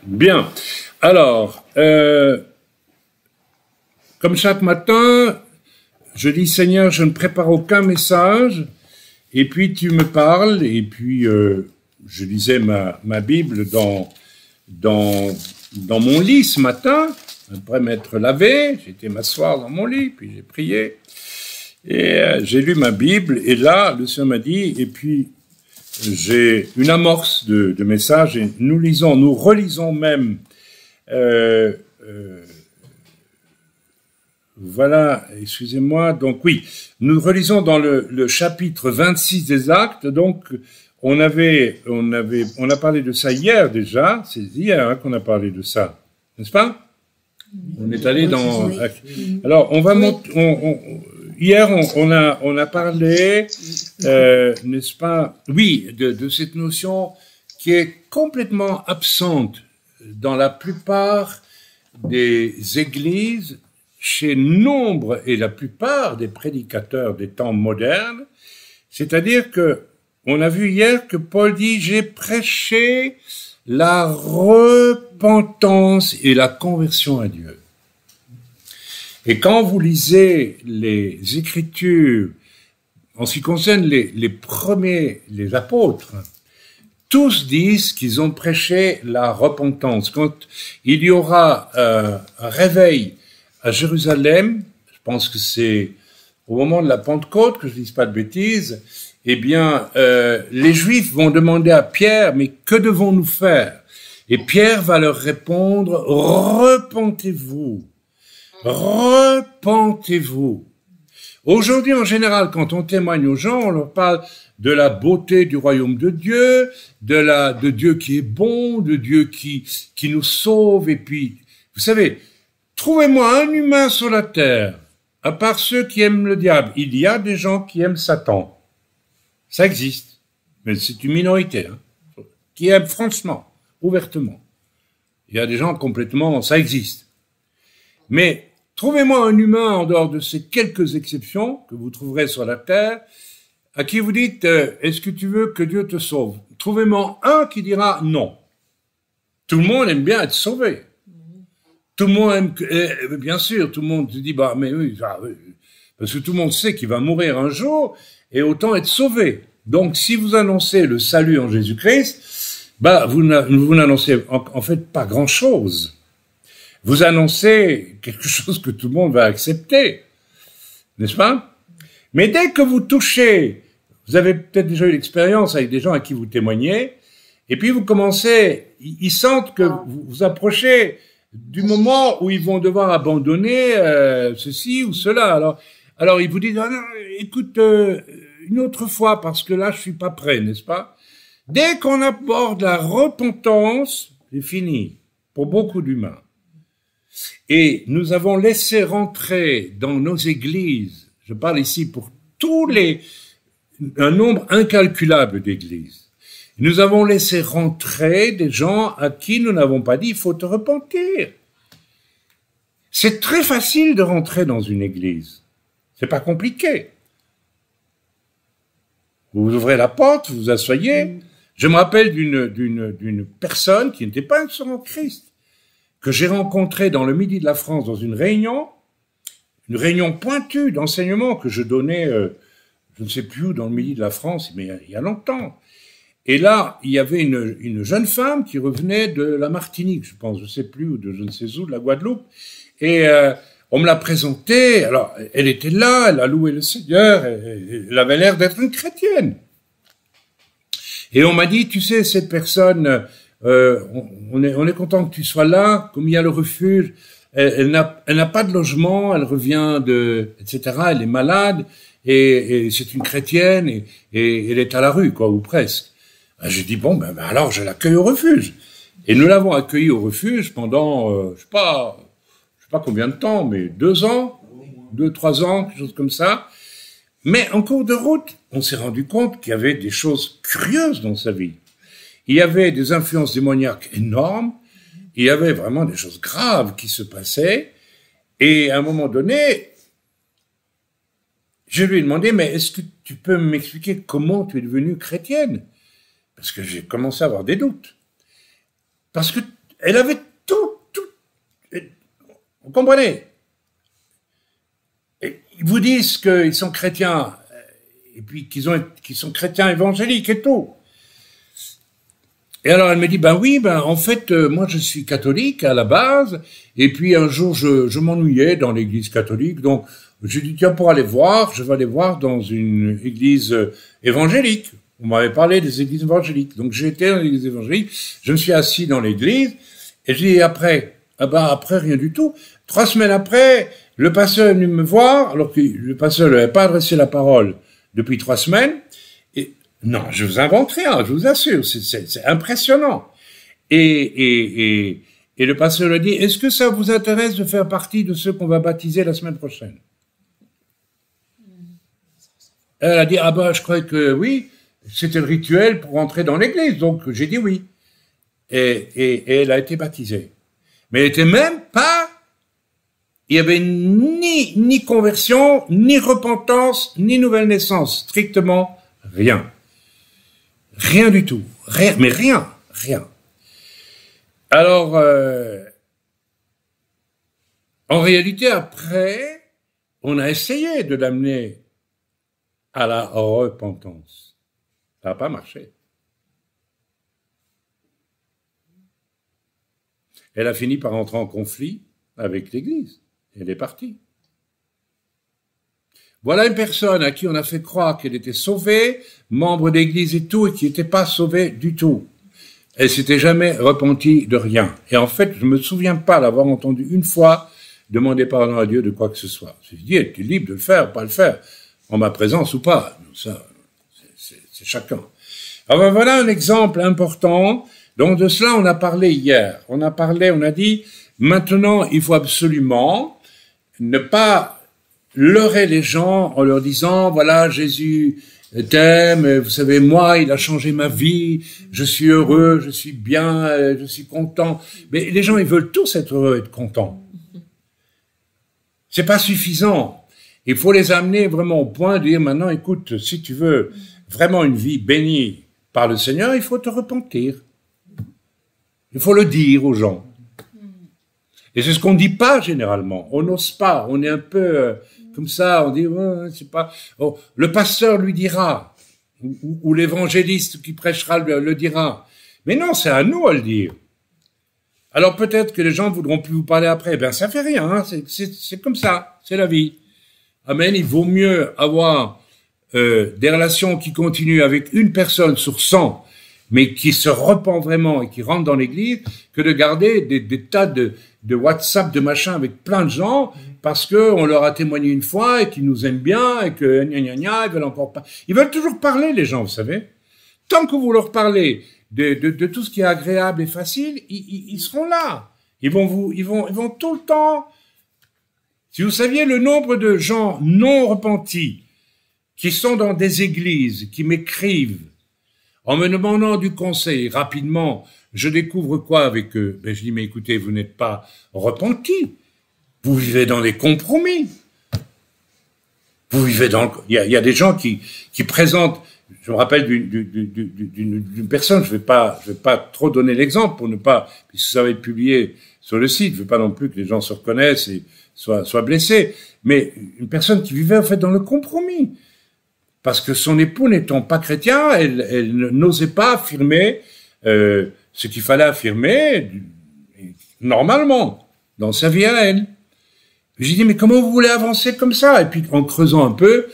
Bien. Alors, comme chaque matin, je dis Seigneur, je ne prépare aucun message, et puis tu me parles, et puis je lisais ma Bible dans mon lit ce matin, après m'être lavé, j'étais m'asseoir dans mon lit, puis j'ai prié, et j'ai lu ma Bible, et là, le Seigneur m'a dit, et puis j'ai une amorce de message, et nous relisons même, voilà, excusez-moi, donc oui, nous relisons dans le chapitre 26 des Actes, donc on a parlé de ça hier déjà, c'est hier qu'on a parlé de ça, n'est-ce pas? On est allé dans... Alors, on va monter... Hier, on a parlé, n'est-ce pas? Oui, de cette notion qui est complètement absente dans la plupart des églises, chez nombre et la plupart des prédicateurs des temps modernes. C'est-à-dire que, on a vu hier que Paul dit, j'ai prêché la repentance et la conversion à Dieu. Et quand vous lisez les Écritures, en ce qui concerne les apôtres, tous disent qu'ils ont prêché la repentance. Quand il y aura un réveil à Jérusalem, je pense que c'est au moment de la Pentecôte, que je ne dise pas de bêtises, eh bien, les Juifs vont demander à Pierre, mais que devons-nous faire? Et Pierre va leur répondre, repentez-vous. Repentez-vous. Aujourd'hui, en général, quand on témoigne aux gens, on leur parle de la beauté du royaume de Dieu, de Dieu qui est bon, de Dieu qui nous sauve. Et puis, vous savez, trouvez-moi un humain sur la terre, à part ceux qui aiment le diable. Il y a des gens qui aiment Satan. Ça existe. Mais c'est une minorité, hein, qui aiment franchement, ouvertement. Il y a des gens complètement, ça existe. Mais trouvez-moi un humain en dehors de ces quelques exceptions que vous trouverez sur la terre, à qui vous dites, est-ce que tu veux que Dieu te sauve? Trouvez-moi un qui dira non. Tout le monde aime bien être sauvé. Tout le monde aime, bien sûr, tout le monde se dit, bah, mais oui, parce que tout le monde sait qu'il va mourir un jour, et autant être sauvé. Donc, si vous annoncez le salut en Jésus-Christ, bah, vous n'annoncez en fait pas grand-chose. Vous annoncez quelque chose que tout le monde va accepter, n'est-ce pas? Mais dès que vous touchez, vous avez peut-être déjà eu l'expérience avec des gens à qui vous témoignez, et puis vous commencez, ils sentent que vous approchez du moment où ils vont devoir abandonner ceci ou cela. Alors ils vous disent, ah non, écoute, une autre fois, parce que là je suis pas prêt, n'est-ce pas? Dès qu'on aborde la repentance, c'est fini pour beaucoup d'humains. Et nous avons laissé rentrer dans nos églises, je parle ici pour un nombre incalculable d'églises, nous avons laissé rentrer des gens à qui nous n'avons pas dit, il faut te repentir. C'est très facile de rentrer dans une église. C'est pas compliqué. Vous ouvrez la porte, vous vous asseyez. Je me rappelle d'une personne qui n'était pas un sœur en Christ, que j'ai rencontré dans le Midi de la France dans une réunion pointue d'enseignement que je donnais, je ne sais plus où, dans le Midi de la France, mais il y a longtemps. Et là, il y avait une jeune femme qui revenait de la Martinique, je pense, je ne sais plus, ou de je ne sais où, de la Guadeloupe. Et on me l'a présentée, alors elle était là, elle a loué le Seigneur, elle avait l'air d'être une chrétienne. Et on m'a dit, tu sais, cette personne... on est content que tu sois là, comme il y a le refuge, elle n'a pas de logement, elle revient etc., elle est malade, et c'est une chrétienne, et elle est à la rue, quoi, ou presque. J'ai dit, bon, ben alors je l'accueille au refuge. Et nous l'avons accueillie au refuge pendant, je sais pas combien de temps, mais 2 ans, 2-3 ans, quelque chose comme ça. Mais en cours de route, on s'est rendu compte qu'il y avait des choses curieuses dans sa vie. Il y avait des influences démoniaques énormes, il y avait vraiment des choses graves qui se passaient, et à un moment donné, je lui ai demandé, mais est-ce que tu peux m'expliquer comment tu es devenue chrétienne? Parce que j'ai commencé à avoir des doutes. Parce que elle avait tout, vous comprenez? Et ils vous disent qu'ils sont chrétiens, et puis qu'ils sont chrétiens évangéliques et tout. Et alors elle me dit, ben oui, en fait, moi je suis catholique à la base, et puis un jour je m'ennuyais dans l'église catholique, donc j'ai dit, tiens, pour aller voir, je vais aller voir dans une église évangélique. On m'avait parlé des églises évangéliques. Donc j'ai été dans l'église évangélique, je me suis assis dans l'église, et j'ai dit après, après rien du tout. 3 semaines après, le pasteur est venu me voir, alors que le pasteur ne lui avait pas adressé la parole depuis 3 semaines, et non, je vous invente rien, je vous assure, c'est impressionnant. Et le pasteur lui a dit, est-ce que ça vous intéresse de faire partie de ceux qu'on va baptiser la semaine prochaine? Elle a dit, je croyais que oui, c'était le rituel pour entrer dans l'église, donc j'ai dit oui. Et elle a été baptisée. Mais elle était même pas, il y avait ni conversion, ni repentance, ni nouvelle naissance, strictement rien. Rien du tout. Rien, mais rien. Alors, en réalité, après, on a essayé de l'amener à la repentance. Ça n'a pas marché. Elle a fini par entrer en conflit avec l'Église. Elle est partie. Voilà une personne à qui on a fait croire qu'elle était sauvée, membre d'Église et tout, et qui n'était pas sauvée du tout. Elle s'était jamais repentie de rien. Et en fait, je ne me souviens pas l'avoir entendu une fois demander pardon à Dieu de quoi que ce soit. Je dis, elle était libre de le faire, pas le faire, en ma présence ou pas. Ça, c'est chacun. Alors voilà un exemple important. Donc de cela, on a parlé hier. On a dit, maintenant, il faut absolument ne pas leurrer les gens en leur disant, voilà, Jésus t'aime, vous savez, moi, il a changé ma vie, je suis heureux, je suis bien, je suis content. Mais les gens, ils veulent tous être heureux, être contents. C'est pas suffisant. Il faut les amener vraiment au point de dire, maintenant, écoute, si tu veux vraiment une vie bénie par le Seigneur, il faut te repentir. Il faut le dire aux gens. Et c'est ce qu'on ne dit pas généralement. On n'ose pas. On est un peu comme ça. On dit, c'est pas. Oh, le pasteur lui dira, ou l'évangéliste qui prêchera le dira. Mais non, c'est à nous à le dire. Alors peut-être que les gens ne voudront plus vous parler après. Ben ça fait rien. Hein. C'est comme ça. C'est la vie. Amen. Il vaut mieux avoir des relations qui continuent avec une personne sur 100, mais qui se repent vraiment et qui rentre dans l'église, que de garder des tas de WhatsApp, de machin avec plein de gens, parce que on leur a témoigné une fois et qu'ils nous aiment bien et que ils veulent encore pas. Ils veulent toujours parler, les gens, vous savez. Tant que vous leur parlez de tout ce qui est agréable et facile, ils seront là. Ils vont tout le temps. Si vous saviez le nombre de gens non repentis qui sont dans des églises, qui m'écrivent, en me demandant du conseil rapidement, je découvre quoi avec eux? Ben, je dis, mais écoutez, vous n'êtes pas repentis. Vous vivez dans des compromis. Vous vivez dans, il y a des gens qui présentent, je me rappelle d'une personne, je vais pas trop donner l'exemple pour ne pas, puisque ça va être publié sur le site, je veux pas non plus que les gens se reconnaissent et soient blessés, mais une personne qui vivait en fait dans le compromis. Parce que son époux n'étant pas chrétien, elle n'osait pas affirmer ce qu'il fallait affirmer normalement dans sa vie à elle. J'ai dit, mais comment vous voulez avancer comme ça? Et puis en creusant un peu,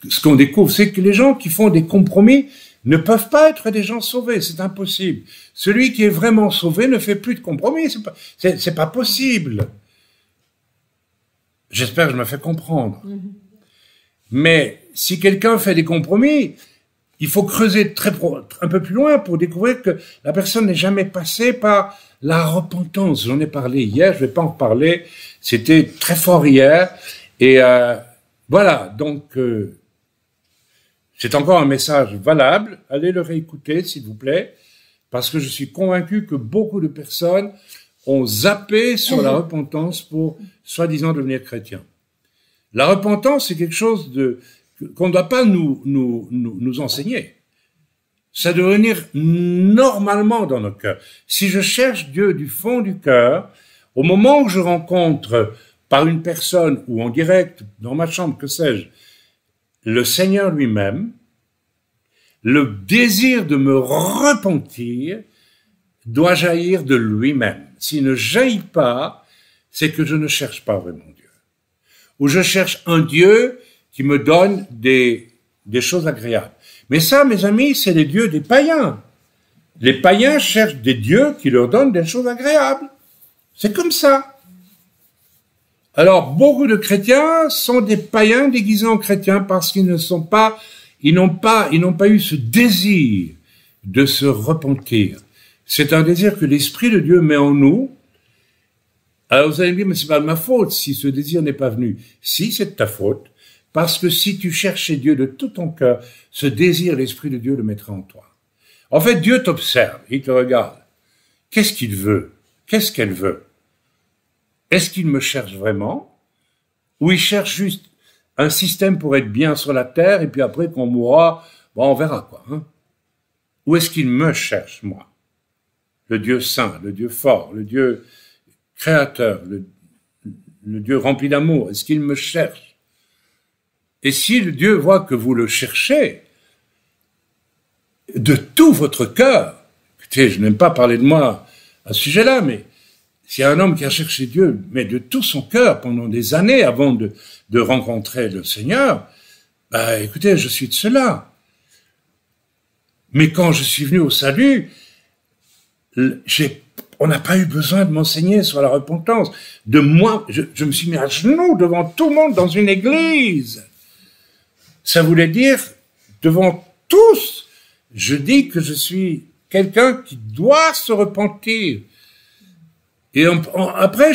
ce qu'on découvre, c'est que les gens qui font des compromis ne peuvent pas être des gens sauvés, c'est impossible. Celui qui est vraiment sauvé ne fait plus de compromis, c'est pas possible. J'espère que je me fais comprendre. Mais si quelqu'un fait des compromis, il faut creuser un peu plus loin pour découvrir que la personne n'est jamais passée par la repentance. J'en ai parlé hier, je vais pas en reparler. C'était très fort hier. Et voilà, donc c'est encore un message valable. Allez le réécouter, s'il vous plaît, parce que je suis convaincu que beaucoup de personnes ont zappé sur la repentance pour soi-disant devenir chrétien. La repentance, c'est quelque chose qu'on ne doit pas nous enseigner. ça doit venir normalement dans nos cœurs. Si je cherche Dieu du fond du cœur, au moment où je rencontre par une personne ou en direct, dans ma chambre, que sais-je, le Seigneur lui-même, le désir de me repentir doit jaillir de lui-même. S'il ne jaillit pas, c'est que je ne cherche pas vraiment Dieu. Ou je cherche un Dieu qui me donne des choses agréables. Mais ça, mes amis, c'est les dieux des païens. Les païens cherchent des dieux qui leur donnent des choses agréables. C'est comme ça. Alors, beaucoup de chrétiens sont des païens déguisés en chrétiens parce qu'ils n'ont pas eu ce désir de se repentir. C'est un désir que l'Esprit de Dieu met en nous. Alors vous allez me dire, mais c'est pas de ma faute si ce désir n'est pas venu. Si, c'est de ta faute. Parce que si tu cherchais Dieu de tout ton cœur, ce désir, l'Esprit de Dieu le mettra en toi. En fait, Dieu t'observe, il te regarde. Qu'est-ce qu'il veut? Qu'est-ce qu'elle veut? Est-ce qu'il me cherche vraiment? Ou il cherche juste un système pour être bien sur la terre, et puis après qu'on mourra, bon, on verra quoi. Hein? Ou est-ce qu'il me cherche, moi? Le Dieu saint, le Dieu fort, le Dieu créateur, le Dieu rempli d'amour, est-ce qu'il me cherche? Et si le Dieu voit que vous le cherchez de tout votre cœur, écoutez, je n'aime pas parler de moi à ce sujet-là, mais s'il y a un homme qui a cherché Dieu, mais de tout son cœur pendant des années avant de rencontrer le Seigneur, bah, écoutez, je suis de cela. Mais quand je suis venu au salut, on n'a pas eu besoin de m'enseigner sur la repentance. De moi, je me suis mis à genoux devant tout le monde dans une église. Ça voulait dire, devant tous, je dis que je suis quelqu'un qui doit se repentir. Et après,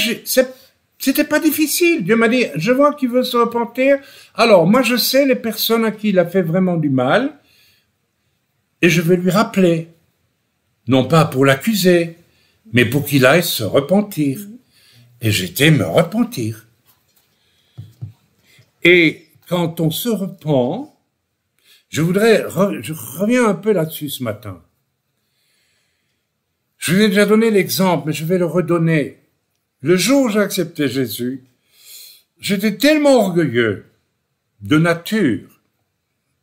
c'était pas difficile. Dieu m'a dit, je vois qu'il veut se repentir. Alors, moi, je sais les personnes à qui il a fait vraiment du mal, et je vais lui rappeler. Non pas pour l'accuser, mais pour qu'il aille se repentir. Et j'étais me repentir. Et quand on se repent, je reviens un peu là-dessus ce matin. Je vous ai déjà donné l'exemple, mais je vais le redonner. Le jour où j'ai accepté Jésus, j'étais tellement orgueilleux de nature,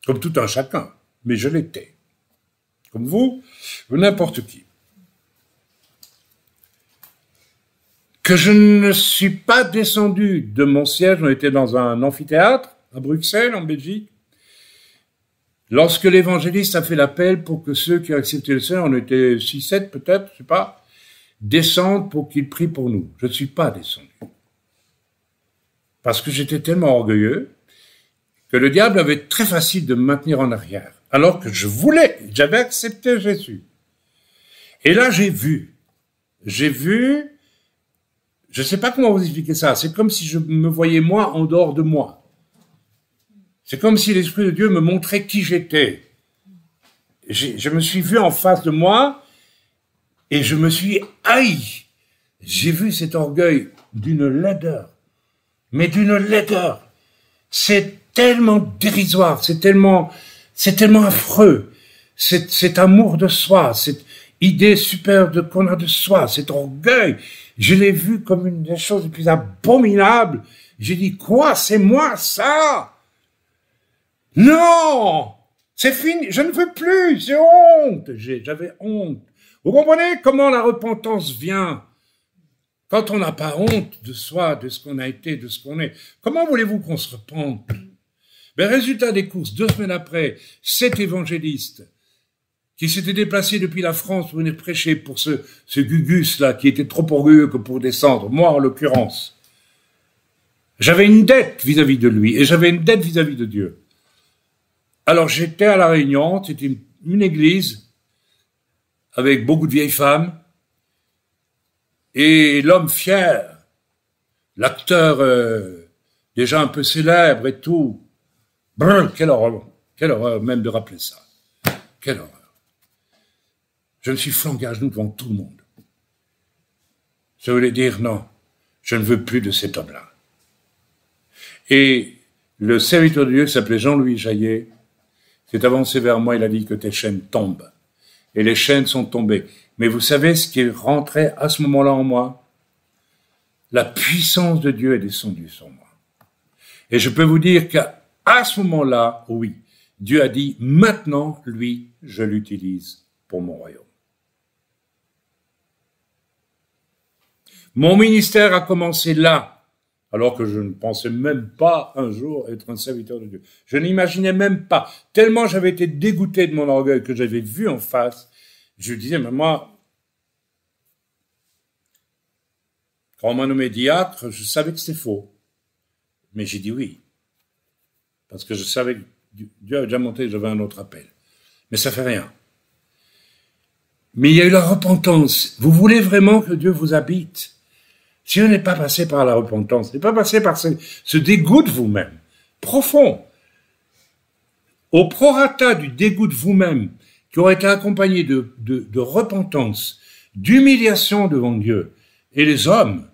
comme tout un chacun, mais je l'étais. Comme vous, ou n'importe qui. Que je ne suis pas descendu de mon siège, on était dans un amphithéâtre à Bruxelles, en Belgique, lorsque l'évangéliste a fait l'appel pour que ceux qui ont accepté le Seigneur, on était 6-7 peut-être, je sais pas, descendent pour qu'ils prient pour nous. Je ne suis pas descendu. Parce que j'étais tellement orgueilleux que le diable avait très facile de me maintenir en arrière. Alors que j'avais accepté Jésus. Et là, j'ai vu, je ne sais pas comment vous expliquer ça, c'est comme si je me voyais moi en dehors de moi. C'est comme si l'Esprit de Dieu me montrait qui j'étais. Je me suis vu en face de moi et je me suis haï. J'ai vu cet orgueil d'une laideur, mais d'une laideur. C'est tellement dérisoire, c'est tellement affreux, cet amour de soi, cette idée superbe qu'on a de soi, cet orgueil, je l'ai vu comme une des choses les plus abominables. J'ai dit, quoi, c'est moi ça? Non, c'est fini, je ne veux plus, c'est honte, j'avais honte. Vous comprenez comment la repentance vient? Quand on n'a pas honte de soi, de ce qu'on a été, de ce qu'on est, comment voulez-vous qu'on se repente? Ben, résultat des courses, 2 semaines après, cet évangéliste qui s'était déplacé depuis la France pour venir prêcher pour ce Gugus-là, qui était trop orgueilleux que pour descendre, moi en l'occurrence. J'avais une dette vis-à-vis de lui, et j'avais une dette vis-à-vis de Dieu. Alors j'étais à La Réunion, c'était une église, avec beaucoup de vieilles femmes, et l'homme fier, l'acteur déjà un peu célèbre et tout, brrr, quelle horreur même de rappeler ça. Quelle horreur. Je me suis flanqué à genoux devant tout le monde. Ça voulait dire non, je ne veux plus de cet homme-là. Et le serviteur de Dieu qui s'appelait Jean-Louis Jaillet s'est avancé vers moi, il a dit que tes chaînes tombent. Et les chaînes sont tombées. Mais vous savez ce qui est rentré à ce moment-là en moi? La puissance de Dieu est descendue sur moi. Et je peux vous dire qu'à ce moment-là, oui, Dieu a dit, maintenant, lui, je l'utilise pour mon royaume. Mon ministère a commencé là, alors que je ne pensais même pas un jour être un serviteur de Dieu. Je n'imaginais même pas, tellement j'avais été dégoûté de mon orgueil que j'avais vu en face, je disais, mais moi, quand on m'a nommé diacre, je savais que c'était faux. Mais j'ai dit oui. Parce que je savais que Dieu avait déjà monté, j'avais un autre appel. Mais ça fait rien. Mais il y a eu la repentance. Vous voulez vraiment que Dieu vous habite? Si vous n'êtes pas passé par la repentance, n'est pas passé par ce dégoût de vous-même, profond, au prorata du dégoût de vous-même, qui aurait été accompagné de repentance, d'humiliation devant Dieu, et les hommes,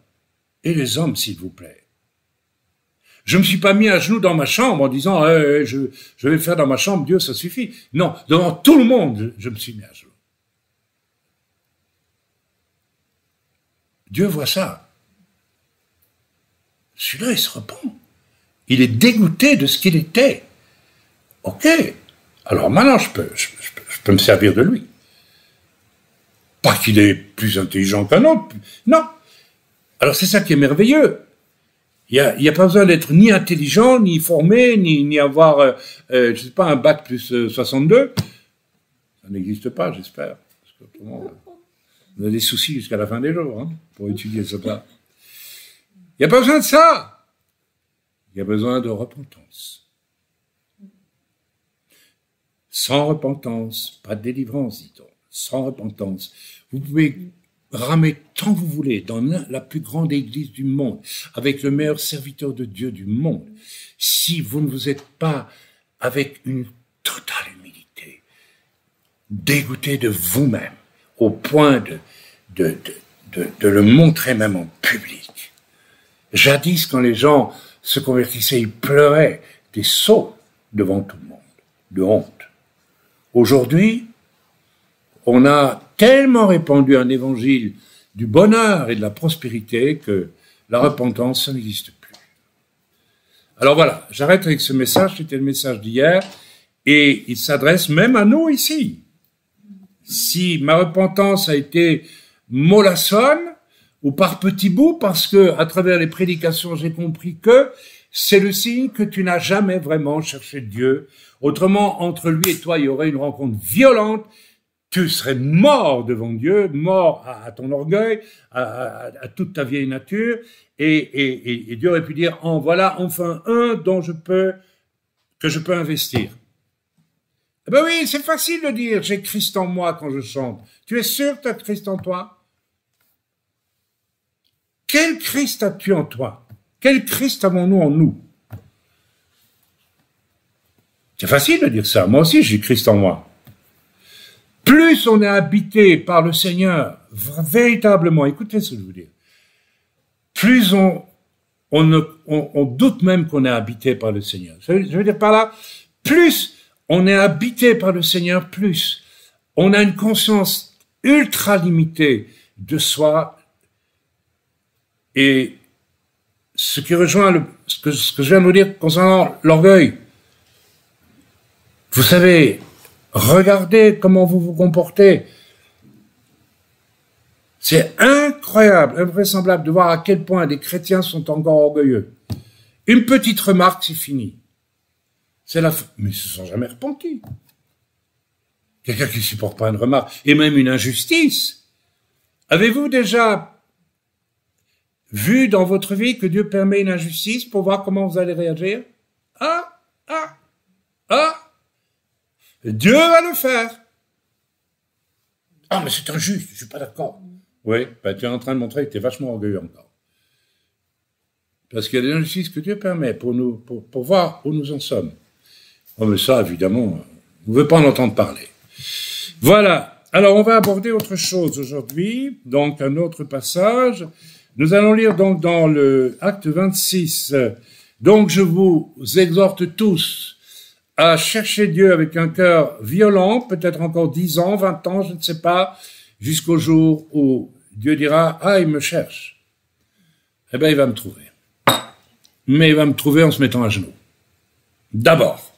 s'il vous plaît. Je me suis pas mis à genoux dans ma chambre en disant je vais le faire dans ma chambre, Dieu, ça suffit. Non, devant tout le monde, je me suis mis à genoux. Dieu voit ça. Celui-là, il se repent. Il est dégoûté de ce qu'il était. Ok. Alors maintenant, je peux me servir de lui. Pas qu'il est plus intelligent qu'un autre. Non. Alors c'est ça qui est merveilleux. Il y a pas besoin d'être ni intelligent, ni formé, ni avoir, je sais pas, un bac plus 62. Ça n'existe pas, j'espère. Parce qu'autrement, on a des soucis jusqu'à la fin des jours, hein, pour étudier ça. Il n'y a pas besoin de ça. Il y a besoin de repentance. Sans repentance, pas de délivrance, dit-on. Sans repentance. Vous pouvez ramer tant que vous voulez dans la plus grande église du monde, avec le meilleur serviteur de Dieu du monde. Si vous ne vous êtes pas, avec une totale humilité, dégoûté de vous-même, au point de le montrer même en public. Jadis, quand les gens se convertissaient, ils pleuraient des sots devant tout le monde, de honte. Aujourd'hui, on a tellement répandu un évangile du bonheur et de la prospérité que la repentance, ça n'existe plus. Alors voilà, j'arrête avec ce message, c'était le message d'hier, et il s'adresse même à nous ici. Si ma repentance a été mollassonne, ou par petits bouts, parce que à travers les prédications, j'ai compris que c'est le signe que tu n'as jamais vraiment cherché Dieu. Autrement, entre lui et toi, il y aurait une rencontre violente. Tu serais mort devant Dieu, mort à ton orgueil, à toute ta vieille nature, et Dieu aurait pu dire, en voilà enfin un que je peux investir. Eh ben oui, c'est facile de dire, j'ai Christ en moi quand je chante. Tu es sûr que tu as Christ en toi? Quel Christ as-tu en toi? Quel Christ avons-nous en nous? C'est facile de dire ça. Moi aussi, j'ai Christ en moi. Plus on est habité par le Seigneur, véritablement, écoutez ce que je veux dire, plus on doute même qu'on est habité par le Seigneur. Je veux dire par là, plus on est habité par le Seigneur, plus on a une conscience ultra limitée de soi. Et ce qui rejoint ce que je viens de vous dire concernant l'orgueil, vous savez, regardez comment vous vous comportez. C'est incroyable, invraisemblable de voir à quel point des chrétiens sont encore orgueilleux. Une petite remarque, c'est fini. Mais ils ne se sont jamais repentis. Quelqu'un qui ne supporte pas une remarque, et même une injustice. Avez-vous déjà vu dans votre vie que Dieu permet une injustice pour voir comment vous allez réagir? Dieu va le faire. Ah, mais c'est injuste, je suis pas d'accord. Oui, tu es en train de montrer que tu es vachement orgueilleux encore. Parce qu'il y a des injustices que Dieu permet pour voir où nous en sommes. Oh, mais ça, évidemment, on ne veut pas en entendre parler. Voilà. Alors, on va aborder autre chose aujourd'hui. Donc, un autre passage. Nous allons lire donc dans le acte 26. Donc, je vous exhorte tous à chercher Dieu avec un cœur violent, peut-être encore 10 ans, 20 ans, je ne sais pas, jusqu'au jour où Dieu dira, ah, il me cherche. Eh bien, il va me trouver. Mais il va me trouver en se mettant à genoux. D'abord.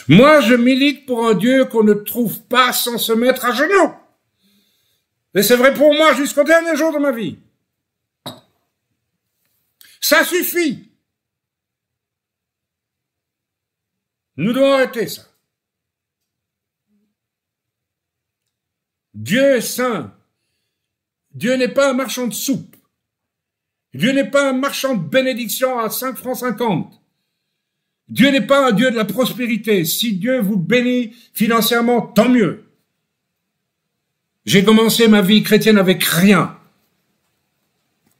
Moi, je milite pour un Dieu qu'on ne trouve pas sans se mettre à genoux. Et c'est vrai pour moi jusqu'au dernier jour de ma vie. Ça suffit. Nous devons arrêter ça. Dieu est saint. Dieu n'est pas un marchand de soupe. Dieu n'est pas un marchand de bénédiction à 5 francs 50. Dieu n'est pas un Dieu de la prospérité. Si Dieu vous bénit financièrement, tant mieux. J'ai commencé ma vie chrétienne avec rien.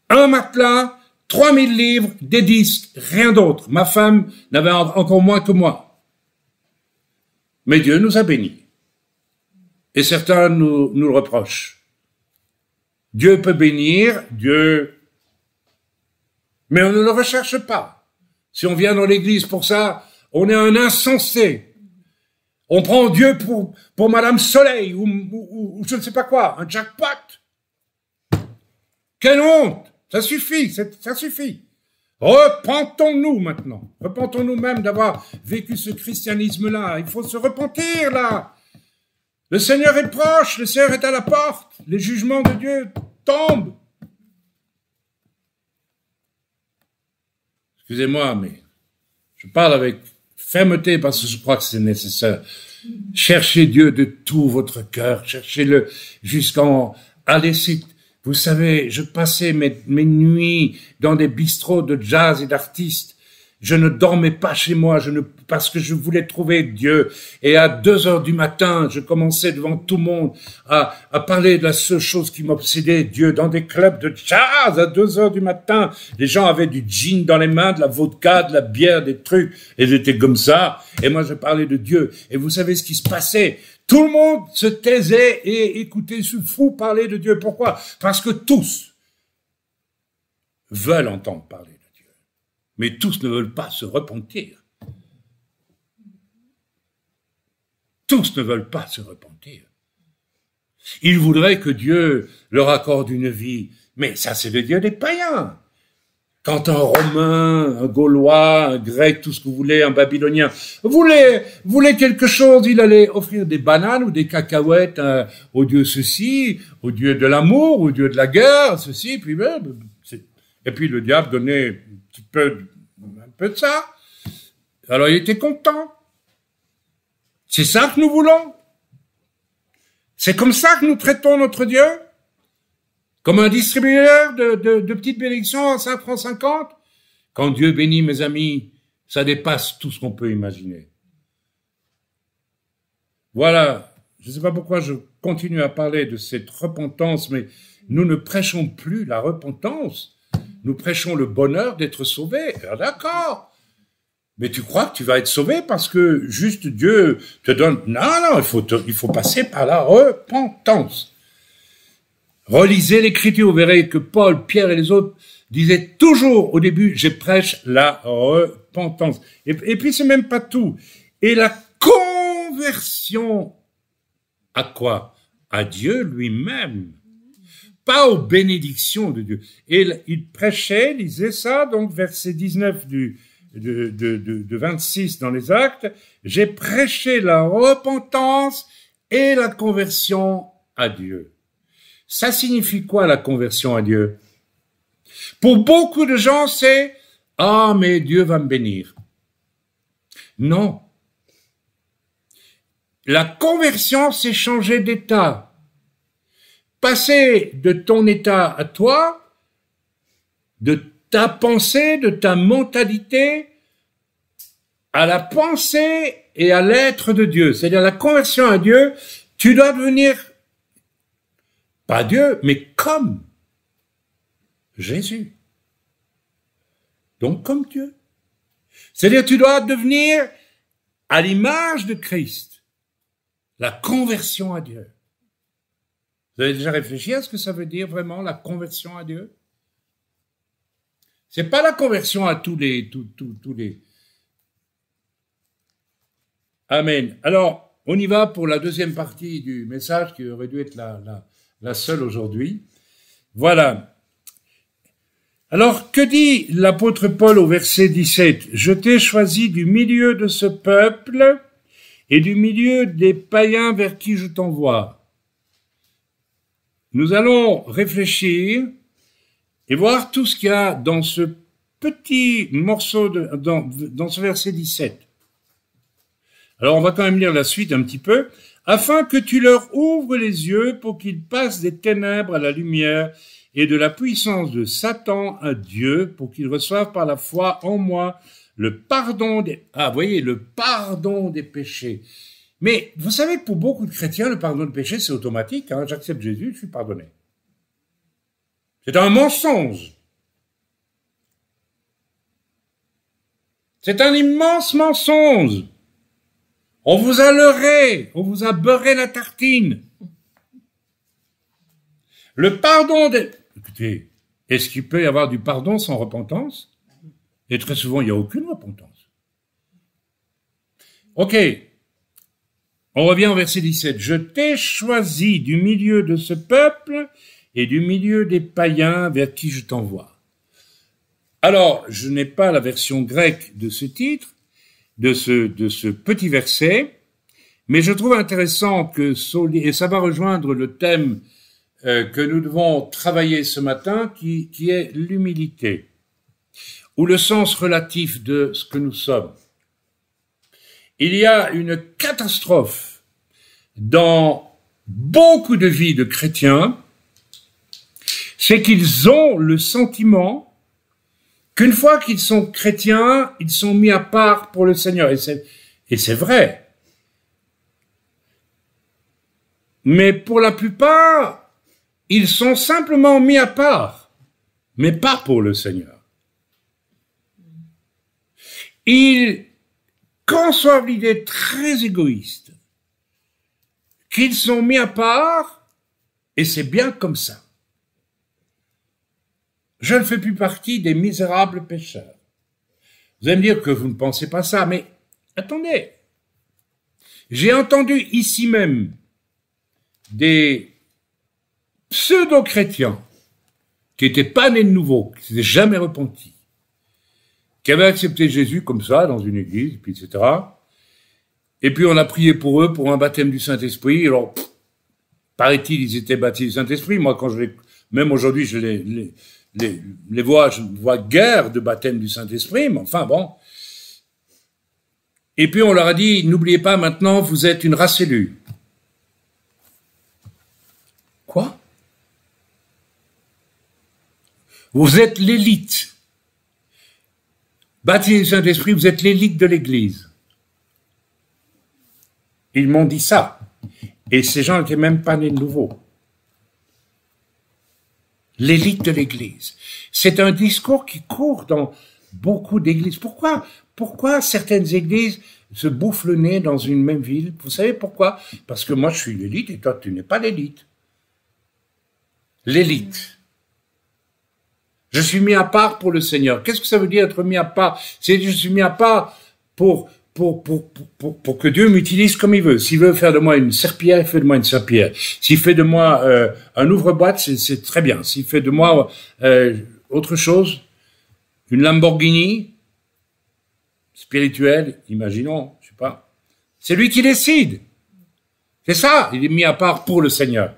Un matelas, 3000 livres, des disques, rien d'autre. Ma femme n'avait encore moins que moi. Mais Dieu nous a bénis. Et certains nous le reprochent. Dieu peut bénir, mais on ne le recherche pas. Si on vient dans l'église pour ça, on est un insensé. On prend Dieu pour Madame Soleil ou je ne sais pas quoi, un jackpot. Quelle honte! Ça suffit, ça suffit. Repentons-nous maintenant. Repentons-nous même d'avoir vécu ce christianisme-là. Il faut se repentir là. Le Seigneur est proche, le Seigneur est à la porte. Les jugements de Dieu tombent. Excusez-moi, mais je parle avec fermeté parce que je crois que c'est nécessaire. Cherchez Dieu de tout votre cœur. Cherchez-le à laisser. Vous savez, je passais mes nuits dans des bistrots de jazz et d'artistes. Je ne dormais pas chez moi, parce que je voulais trouver Dieu. Et à 2 heures du matin, je commençais devant tout le monde à parler de la seule chose qui m'obsédait, Dieu, dans des clubs de jazz à 2 heures du matin. Les gens avaient du gin dans les mains, de la vodka, de la bière, des trucs. Et j'étais comme ça. Et moi, je parlais de Dieu. Et vous savez ce qui se passait? Tout le monde se taisait et écoutait ce fou parler de Dieu. Pourquoi? Parce que tous veulent entendre parler de Dieu. Mais tous ne veulent pas se repentir. Tous ne veulent pas se repentir. Ils voudraient que Dieu leur accorde une vie. Mais ça, c'est le Dieu des païens. Quand un Romain, un Gaulois, un Grec, tout ce que vous voulez, un Babylonien, voulait quelque chose, il allait offrir des bananes ou des cacahuètes au Dieu ceci, au Dieu de l'amour, au Dieu de la guerre, ceci, puis et puis le diable donnait un peu de ça. Alors il était content. C'est ça que nous voulons. C'est comme ça que nous traitons notre Dieu. Comme un distributeur de petites bénédictions à 5 francs 50. Quand Dieu bénit, mes amis, ça dépasse tout ce qu'on peut imaginer. Voilà. Je ne sais pas pourquoi je continue à parler de cette repentance, mais nous ne prêchons plus la repentance. Nous prêchons le bonheur d'être sauvé. Ah, d'accord. Mais tu crois que tu vas être sauvé parce que juste Dieu te donne... Non, il faut passer par la repentance. Relisez l'Écriture, vous verrez que Paul, Pierre et les autres disaient toujours au début, je prêche la repentance. Et puis c'est même pas tout. Et la conversion à quoi? À Dieu lui-même. Pas aux bénédictions de Dieu. Et il prêchait, il disait ça, donc verset 19 de 26 dans les Actes, j'ai prêché la repentance et la conversion à Dieu. Ça signifie quoi la conversion à Dieu? Pour beaucoup de gens, c'est « Ah, mais Dieu va me bénir ». Non. La conversion, c'est changer d'état. Passer de ton état à toi, de ta pensée, de ta mentalité, à la pensée et à l'être de Dieu. C'est-à-dire la conversion à Dieu, tu dois devenir, pas Dieu, mais comme Jésus. Donc comme Dieu. C'est-à-dire tu dois devenir à l'image de Christ. La conversion à Dieu. Vous avez déjà réfléchi à ce que ça veut dire vraiment, la conversion à Dieu? C'est pas la conversion à tous les Amen. Alors, on y va pour la deuxième partie du message qui aurait dû être la seule aujourd'hui. Voilà. Alors, que dit l'apôtre Paul au verset 17? « Je t'ai choisi du milieu de ce peuple et du milieu des païens vers qui je t'envoie. » Nous allons réfléchir et voir tout ce qu'il y a dans ce petit morceau, dans ce verset 17. Alors, on va quand même lire la suite un petit peu. « Afin que tu leur ouvres les yeux pour qu'ils passent des ténèbres à la lumière et de la puissance de Satan à Dieu, pour qu'ils reçoivent par la foi en moi le pardon des... » Ah, voyez, le pardon des péchés. Mais vous savez que pour beaucoup de chrétiens, le pardon des péchés, c'est automatique. Hein. J'accepte Jésus, je suis pardonné. C'est un mensonge. C'est un immense mensonge. On vous a leurré, on vous a beurré la tartine. Le pardon des... Écoutez, est-ce qu'il peut y avoir du pardon sans repentance? Et très souvent, il n'y a aucune repentance. Ok. On revient au verset 17. « Je t'ai choisi du milieu de ce peuple et du milieu des païens vers qui je t'envoie. » Alors, je n'ai pas la version grecque de ce titre, de ce petit verset, mais je trouve intéressant que, et ça va rejoindre le thème que nous devons travailler ce matin, qui est l'humilité, ou le sens relatif de ce que nous sommes. Il y a une catastrophe dans beaucoup de vies de chrétiens, c'est qu'ils ont le sentiment qu'une fois qu'ils sont chrétiens, ils sont mis à part pour le Seigneur. Et c'est vrai. Mais pour la plupart, ils sont simplement mis à part, mais pas pour le Seigneur. Ils conçoivent l'idée très égoïste qu'ils sont mis à part, et c'est bien comme ça. Je ne fais plus partie des misérables pécheurs. Vous allez me dire que vous ne pensez pas ça, mais attendez. J'ai entendu ici même des pseudo-chrétiens qui n'étaient pas nés de nouveau, qui ne s'étaient jamais repentis, qui avaient accepté Jésus comme ça dans une église, puis etc. Et puis on a prié pour eux pour un baptême du Saint-Esprit. Alors, paraît-il, ils étaient baptisés du Saint-Esprit. Moi, quand même aujourd'hui, je les vois, je ne vois guère de baptême du Saint-Esprit, mais enfin bon. Et puis on leur a dit, n'oubliez pas maintenant, vous êtes une race élue. Quoi? Vous êtes l'élite. Baptisé du Saint-Esprit, vous êtes l'élite de l'Église. Ils m'ont dit ça. Et ces gens n'étaient même pas nés de nouveau. L'élite de l'Église. C'est un discours qui court dans beaucoup d'églises. Pourquoi certaines églises se bouffent le nez dans une même ville? Vous savez pourquoi? Parce que moi je suis l'élite et toi tu n'es pas l'élite. L'élite. Je suis mis à part pour le Seigneur. Qu'est-ce que ça veut dire être mis à part? C'est je suis mis à part pour que Dieu m'utilise comme il veut. S'il veut faire de moi une serpillière, il fait de moi une serpillière. S'il fait de moi un ouvre-boîte, c'est très bien. S'il fait de moi autre chose, une Lamborghini spirituelle, imaginons, je sais pas. C'est lui qui décide. C'est ça, il est mis à part pour le Seigneur.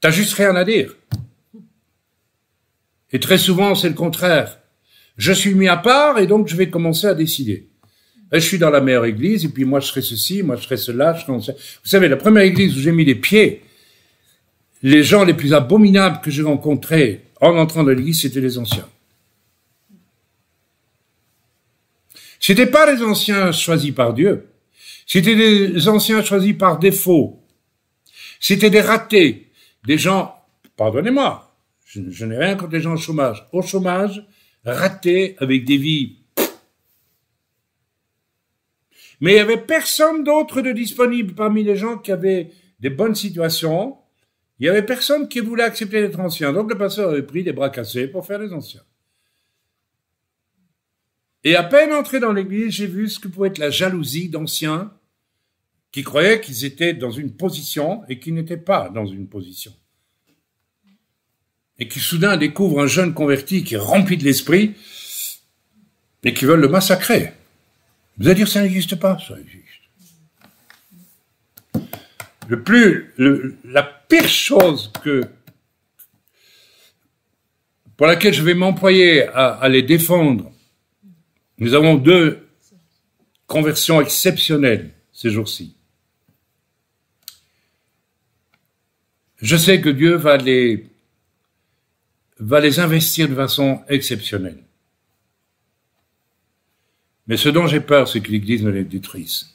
T'as juste rien à dire. Et très souvent, c'est le contraire. Je suis mis à part et donc je vais commencer à décider. Je suis dans la meilleure église, et puis moi je serai ceci, moi je serai cela. Vous savez, la première église où j'ai mis les pieds, les gens les plus abominables que j'ai rencontrés en entrant dans l'église, c'était les anciens. C'était pas les anciens choisis par Dieu. C'était des anciens choisis par défaut. C'était des ratés. Des gens, pardonnez-moi, je n'ai rien contre les gens au chômage, ratés avec des vies. Mais il n'y avait personne d'autre de disponible parmi les gens qui avaient des bonnes situations. Il n'y avait personne qui voulait accepter d'être ancien. Donc le pasteur avait pris des bras cassés pour faire les anciens. Et à peine entré dans l'église, j'ai vu ce que pouvait être la jalousie d'anciens qui croyaient qu'ils étaient dans une position et qui n'étaient pas dans une position. Et qui soudain découvrent un jeune converti qui est rempli de l'esprit et qui veulent le massacrer. Vous allez dire, ça n'existe pas, ça existe. La pire chose pour laquelle je vais m'employer à les défendre, nous avons 2 conversions exceptionnelles ces jours-ci. Je sais que Dieu va les investir de façon exceptionnelle. Mais ce dont j'ai peur, c'est que l'Église ne les détruise,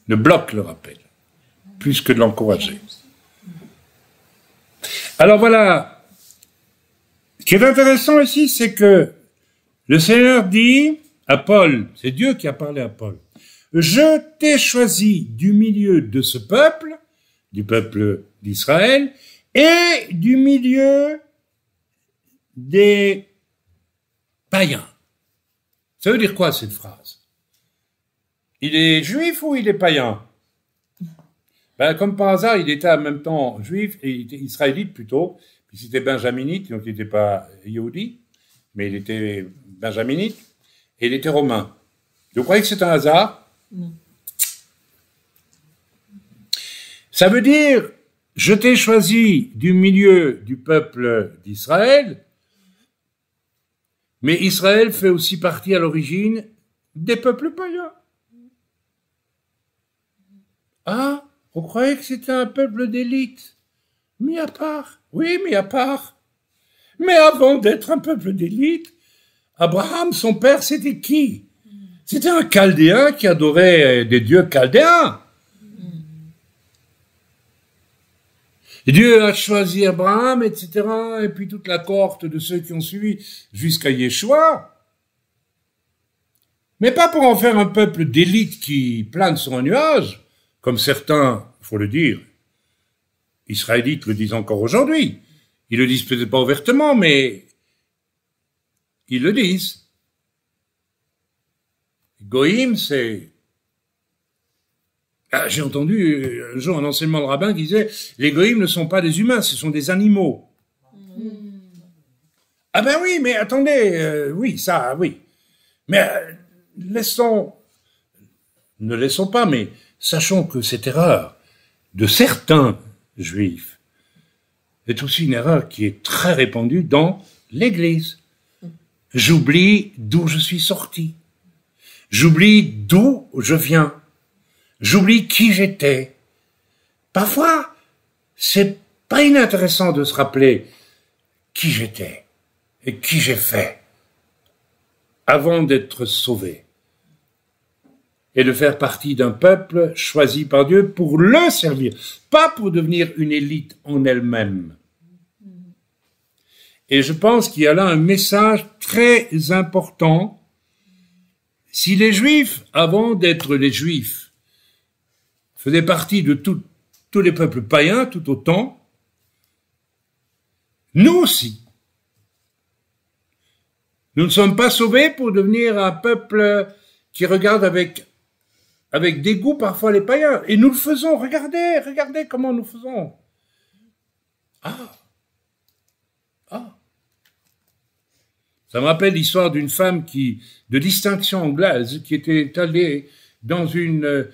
ne bloque le rappel, plus que de l'encourager. Alors voilà, ce qui est intéressant ici, c'est que le Seigneur dit à Paul, c'est Dieu qui a parlé à Paul, « Je t'ai choisi du milieu de ce peuple, du peuple d'Israël, et du milieu des païens. » Ça veut dire quoi cette phrase? Il est juif ou il est païen? Ben, comme par hasard, il était en même temps juif et il était israélite plutôt, puis c'était benjaminite, donc il n'était pas yéhoudi, mais il était benjaminite, et il était romain. Vous croyez que c'est un hasard? Non. Ça veut dire, je t'ai choisi du milieu du peuple d'Israël, mais Israël fait aussi partie à l'origine des peuples païens. Ah, on croyait que c'était un peuple d'élite. Mis à part. Oui, mis à part. Mais avant d'être un peuple d'élite, Abraham, son père, c'était qui? C'était un Chaldéen qui adorait des dieux chaldéens. Et Dieu a choisi Abraham, etc., et puis toute la cohorte de ceux qui ont suivi jusqu'à Yeshua. Mais pas pour en faire un peuple d'élite qui plane sur un nuage, comme certains, il faut le dire, Israélites le disent encore aujourd'hui. Ils le disent peut-être pas ouvertement, mais ils le disent. Goïm, c'est... Ah, j'ai entendu un jour un enseignement de rabbin qui disait « Les goïms ne sont pas des humains, ce sont des animaux. » Ah ben oui, mais attendez, oui, ça, oui. Mais ne laissons pas, mais sachons que cette erreur de certains juifs est aussi une erreur qui est très répandue dans l'Église. J'oublie d'où je suis sorti. J'oublie d'où je viens. J'oublie qui j'étais. Parfois, c'est pas inintéressant de se rappeler qui j'étais et qui j'ai fait avant d'être sauvé et de faire partie d'un peuple choisi par Dieu pour le servir, pas pour devenir une élite en elle-même. Et je pense qu'il y a là un message très important. Si les Juifs, avant d'être les Juifs, faisaient partie de tous les peuples païens, tout autant, nous aussi. Nous ne sommes pas sauvés pour devenir un peuple qui regarde avec dégoût parfois les païens. Et nous le faisons, regardez comment nous faisons. Ah. Ça me rappelle l'histoire d'une femme de distinction anglaise qui était allée dans une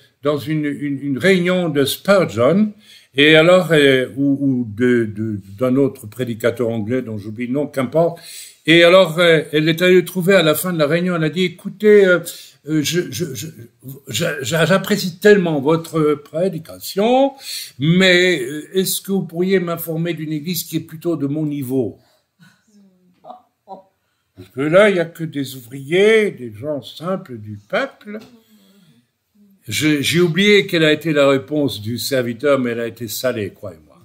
réunion de Spurgeon, et alors, ou d'un autre prédicateur anglais dont j'oublie le nom, qu'importe. Et alors, elle est allée le trouver à la fin de la réunion, elle a dit, écoutez, j'apprécie tellement votre prédication, mais est-ce que vous pourriez m'informer d'une église qui est plutôt de mon niveau? Parce que là, il n'y a que des ouvriers, des gens simples du peuple. J'ai oublié quelle a été la réponse du serviteur, mais elle a été salée, croyez-moi.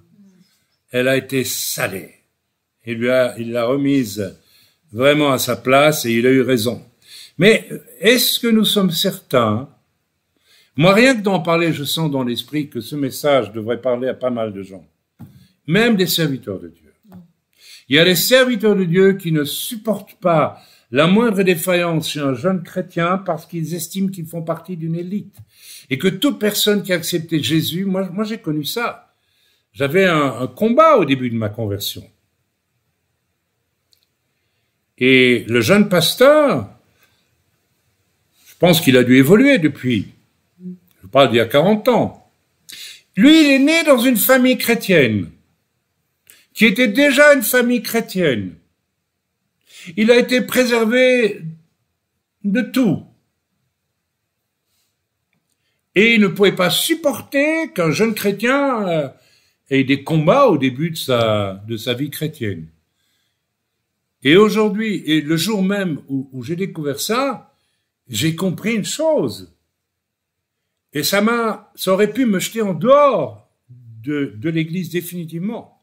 Elle a été salée. Il l'a remise vraiment à sa place et il a eu raison. Mais est-ce que nous sommes certains? Moi, rien que d'en parler, je sens dans l'esprit que ce message devrait parler à pas mal de gens. Même des serviteurs de Dieu. Il y a des serviteurs de Dieu qui ne supportent pas la moindre défaillance chez un jeune chrétien parce qu'ils estiment qu'ils font partie d'une élite. Et que toute personne qui a accepté Jésus, moi j'ai connu ça. J'avais un combat au début de ma conversion. Et le jeune pasteur, je pense qu'il a dû évoluer depuis, je parle d'il y a 40 ans. Lui, il est né dans une famille chrétienne, qui était déjà une famille chrétienne. Il a été préservé de tout. Et il ne pouvait pas supporter qu'un jeune chrétien ait des combats au début de sa vie chrétienne. Et aujourd'hui, et le jour même où j'ai découvert ça, j'ai compris une chose. Et ça aurait pu me jeter en dehors de l'Église définitivement.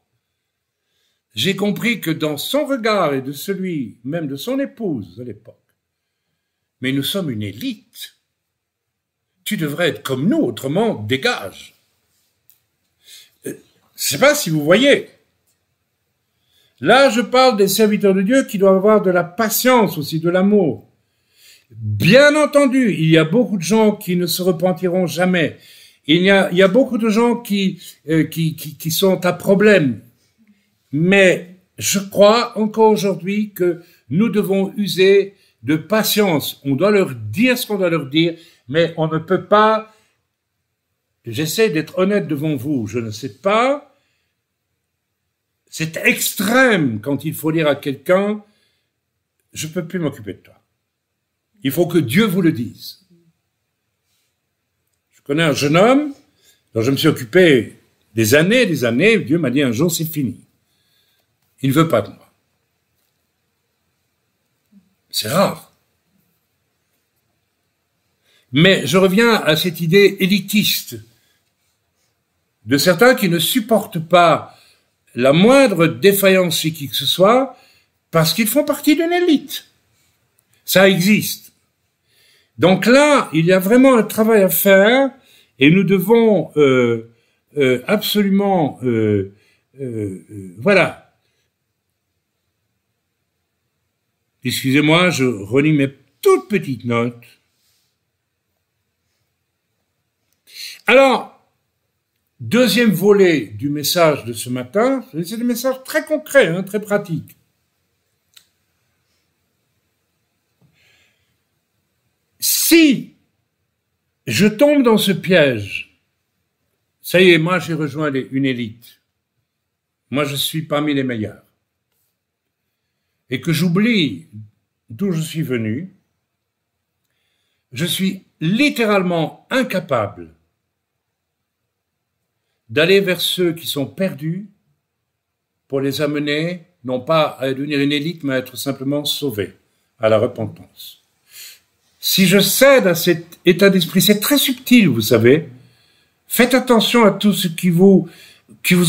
J'ai compris que dans son regard et de celui même de son épouse à l'époque, mais nous sommes une élite. Tu devrais être comme nous, autrement dégage. Je ne sais pas si vous voyez. Là, je parle des serviteurs de Dieu qui doivent avoir de la patience aussi, de l'amour. Bien entendu, il y a beaucoup de gens qui ne se repentiront jamais. Il y a beaucoup de gens qui sont à problème. Mais je crois encore aujourd'hui que nous devons user de patience. On doit leur dire ce qu'on doit leur dire, mais on ne peut pas... J'essaie d'être honnête devant vous, je ne sais pas... C'est extrême quand il faut dire à quelqu'un « je ne peux plus m'occuper de toi ». Il faut que Dieu vous le dise. Je connais un jeune homme dont je me suis occupé des années, Dieu m'a dit un jour « c'est fini ». Il ne veut pas de moi. C'est rare. Mais je reviens à cette idée élitiste de certains qui ne supportent pas la moindre défaillance chez qui que ce soit, parce qu'ils font partie d'une élite. Ça existe. Donc là, il y a vraiment un travail à faire, et nous devons absolument, voilà. Excusez-moi, je relis mes toutes petites notes. Alors, deuxième volet du message de ce matin, c'est des messages très concrets, très pratiques. Si je tombe dans ce piège, ça y est, moi j'ai rejoint une élite, moi je suis parmi les meilleurs, et que j'oublie d'où je suis venu, je suis littéralement incapable d'aller vers ceux qui sont perdus pour les amener, non pas à devenir une élite, mais à être simplement sauvés, à la repentance. Si je cède à cet état d'esprit, c'est très subtil, vous savez. Faites attention à tout ce qui vous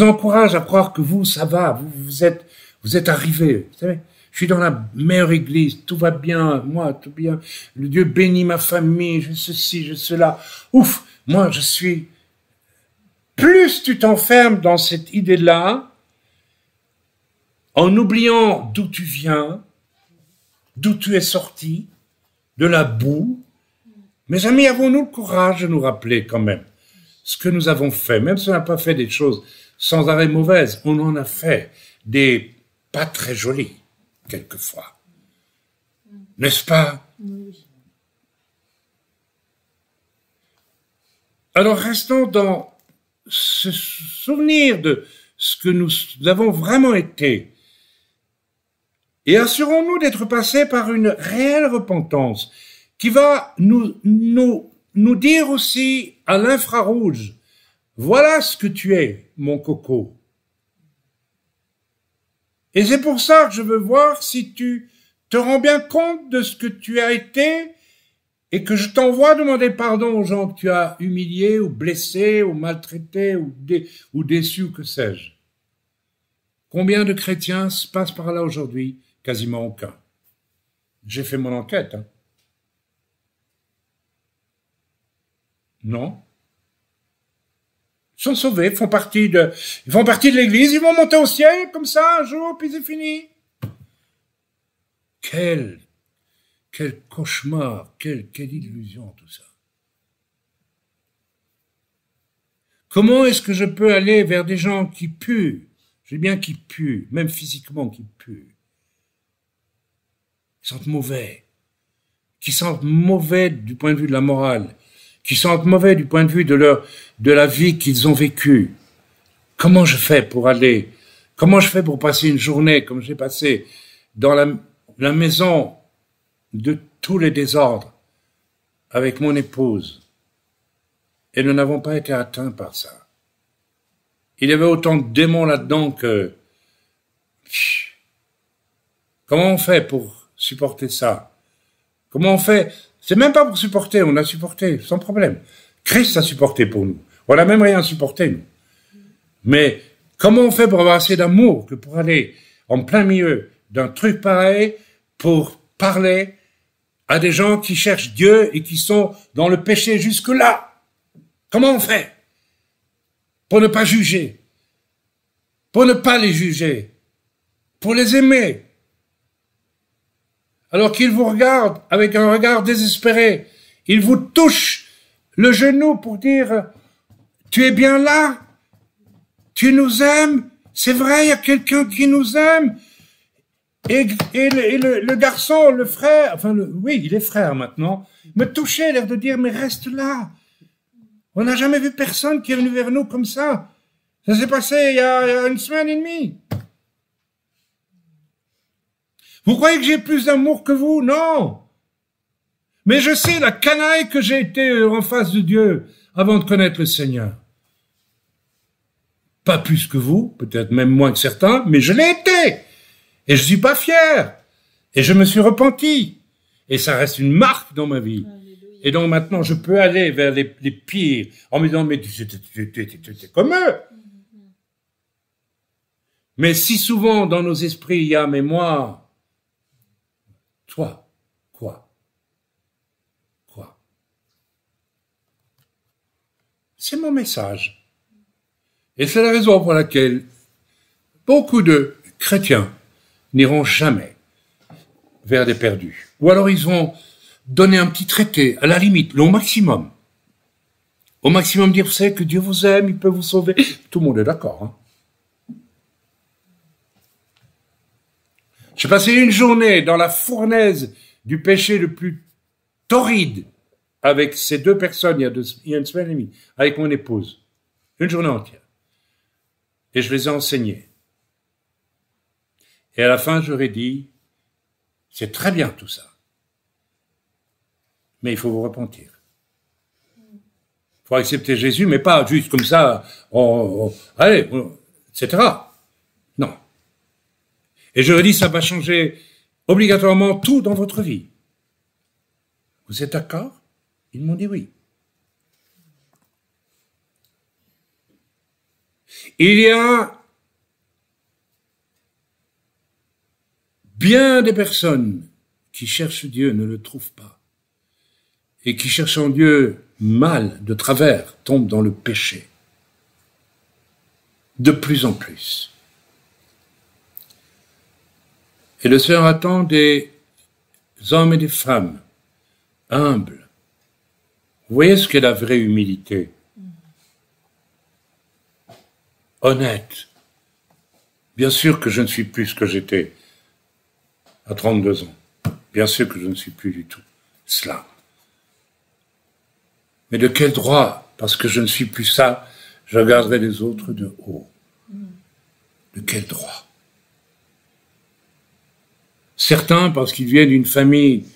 encourage à croire que vous, ça va, vous êtes arrivé. Vous savez, je suis dans la meilleure église, tout va bien, moi, tout bien. Le Dieu bénit ma famille, je ceci, je cela. Ouf, moi, je suis... Plus tu t'enfermes dans cette idée-là, en oubliant d'où tu viens, d'où tu es sorti, de la boue, mes amis, avons-nous le courage de nous rappeler quand même ce que nous avons fait, même si on n'a pas fait des choses sans arrêt mauvaises, on en a fait des pas très jolies, quelquefois. N'est-ce pas? Alors restons dans se souvenir de ce que nous avons vraiment été. Et assurons-nous d'être passés par une réelle repentance qui va nous dire aussi à l'infrarouge, voilà ce que tu es, mon coco. Et c'est pour ça que je veux voir si tu te rends bien compte de ce que tu as été et que je t'envoie demander pardon aux gens que tu as humiliés ou blessés ou maltraités ou déçus ou que sais-je. Combien de chrétiens se passent par là aujourd'hui? Quasiment aucun. J'ai fait mon enquête. Non. Ils sont sauvés, ils font partie de l'église, ils vont monter au ciel comme ça un jour, puis c'est fini. Quelle Quel cauchemar, quelle illusion tout ça. Comment est-ce que je peux aller vers des gens qui puent, je dis bien qui puent, même physiquement qui puent, qui sentent mauvais, qui sentent mauvais du point de vue de la morale, qui sentent mauvais du point de vue de la vie qu'ils ont vécue. Comment je fais pour aller, comment je fais pour passer une journée comme j'ai passé dans la maison de tous les désordres avec mon épouse, et nous n'avons pas été atteints par ça. Il y avait autant de démons là-dedans que... Comment on fait pour supporter ça? Comment on fait? C'est même pas pour supporter, on a supporté, sans problème. Christ a supporté pour nous. On n'a même rien supporté, nous. Mais comment on fait pour avoir assez d'amour que pour aller en plein milieu d'un truc pareil pour parler à des gens qui cherchent Dieu et qui sont dans le péché jusque-là? Comment on fait pour ne pas juger, pour ne pas les juger, pour les aimer, alors qu'ils vous regardent avec un regard désespéré, ils vous touchent le genou pour dire « Tu es bien là, tu nous aimes, c'est vrai, il y a quelqu'un qui nous aime ». Et le garçon, le frère, enfin oui, il est frère maintenant, me touchait, l'air de dire « Mais reste là ». On n'a jamais vu personne qui est venu vers nous comme ça. Ça s'est passé il y a une semaine et demie. Vous croyez que j'ai plus d'amour que vous? Non. Mais je sais la canaille que j'ai été en face de Dieu avant de connaître le Seigneur. Pas plus que vous, peut-être même moins que certains, mais je l'ai été. Et je suis pas fier. Et je me suis repenti. Et ça reste une marque dans ma vie. Et donc maintenant, je peux aller vers les pires en me disant, mais tu es comme eux. Mais si souvent dans nos esprits, il y a, mais moi, toi, quoi? C'est mon message. Et c'est la raison pour laquelle beaucoup de chrétiens n'iront jamais vers des perdus. Ou alors ils vont donner un petit traité, à la limite, au maximum. Au maximum dire, vous savez que Dieu vous aime, il peut vous sauver. Tout le monde est d'accord. Hein. J'ai passé une journée dans la fournaise du péché le plus torride avec ces deux personnes il y a une semaine et demie, avec mon épouse. Une journée entière. Et je les ai enseignés. Et à la fin, je leur ai dit, c'est très bien tout ça. Mais il faut vous repentir. Il faut accepter Jésus, mais pas juste comme ça, allez, etc. Non. Et je leur ai dit, ça va changer obligatoirement tout dans votre vie. Vous êtes d'accord? Ils m'ont dit oui. Il y a bien des personnes qui cherchent Dieu ne le trouvent pas. Et qui, cherchant Dieu mal, de travers, tombent dans le péché. De plus en plus. Et le Seigneur attend des hommes et des femmes humbles. Vous voyez ce qu'est la vraie humilité? Honnête. Bien sûr que je ne suis plus ce que j'étais à 32 ans. Bien sûr que je ne suis plus du tout cela. Mais de quel droit? Parce que je ne suis plus ça, je regarderai les autres de haut. De quel droit? Certains, parce qu'ils viennent d'une famille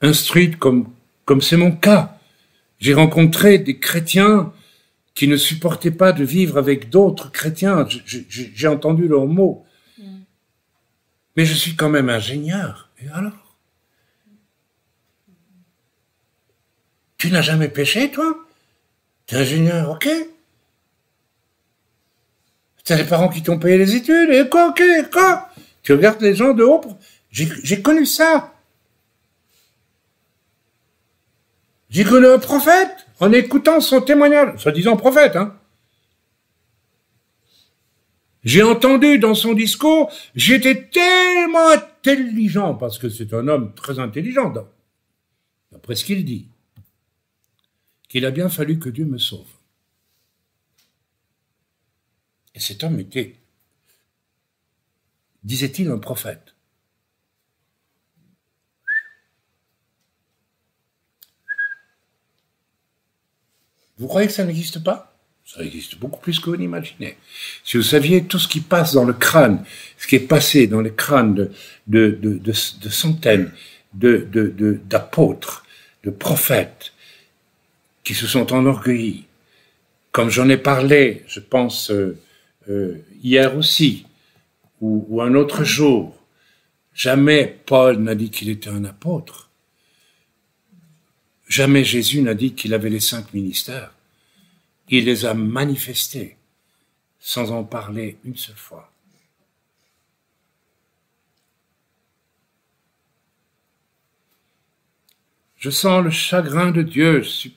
instruite, comme c'est mon cas. J'ai rencontré des chrétiens qui ne supportaient pas de vivre avec d'autres chrétiens. J'ai entendu leurs mots. Mais je suis quand même ingénieur. Et alors? Tu n'as jamais péché, toi? T'es ingénieur, ok? T'as les parents qui t'ont payé les études, et quoi, ok, quoi? Tu regardes les gens de haut, j'ai connu ça. J'ai connu un prophète, en écoutant son témoignage, soi-disant prophète, hein. J'ai entendu dans son discours, j'étais tellement intelligent, parce que c'est un homme très intelligent, d'après ce qu'il dit, qu'il a bien fallu que Dieu me sauve. Et cet homme était, disait-il, un prophète. Vous croyez que ça n'existe pas? Ça existe beaucoup plus que vous n'imaginez. Si vous saviez tout ce qui passe dans le crâne, ce qui est passé dans les crânes de centaines d'apôtres, de prophètes, qui se sont enorgueillis, comme j'en ai parlé, je pense, hier aussi, ou un autre jour, jamais Paul n'a dit qu'il était un apôtre. Jamais Jésus n'a dit qu'il avait les 5 ministères. Il les a manifestés sans en parler une seule fois. Je sens le chagrin de Dieu. Je suis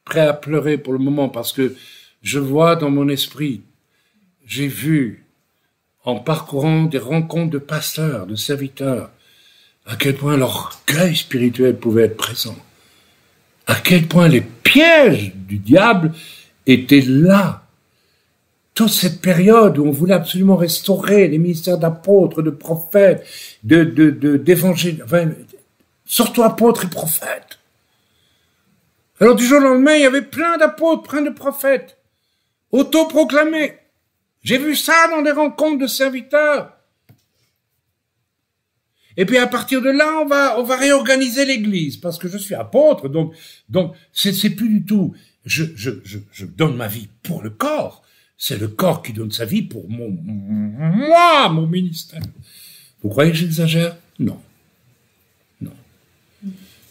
prêt à pleurer pour le moment parce que je vois dans mon esprit, j'ai vu en parcourant des rencontres de pasteurs, de serviteurs, à quel point l'orgueil spirituel pouvait être présent. À quel point les pièges du diable étaient là. Toute cette période où on voulait absolument restaurer les ministères d'apôtres, de prophètes, d'évangélistes, enfin, surtout apôtres et prophètes. Alors du jour au lendemain, il y avait plein d'apôtres, plein de prophètes, autoproclamés. J'ai vu ça dans des rencontres de serviteurs. Et puis à partir de là, on va réorganiser l'Église, parce que je suis apôtre, donc c'est plus du tout. Je donne ma vie pour le corps. C'est le corps qui donne sa vie pour mon ministère. Vous croyez que j'exagère? Non. Non.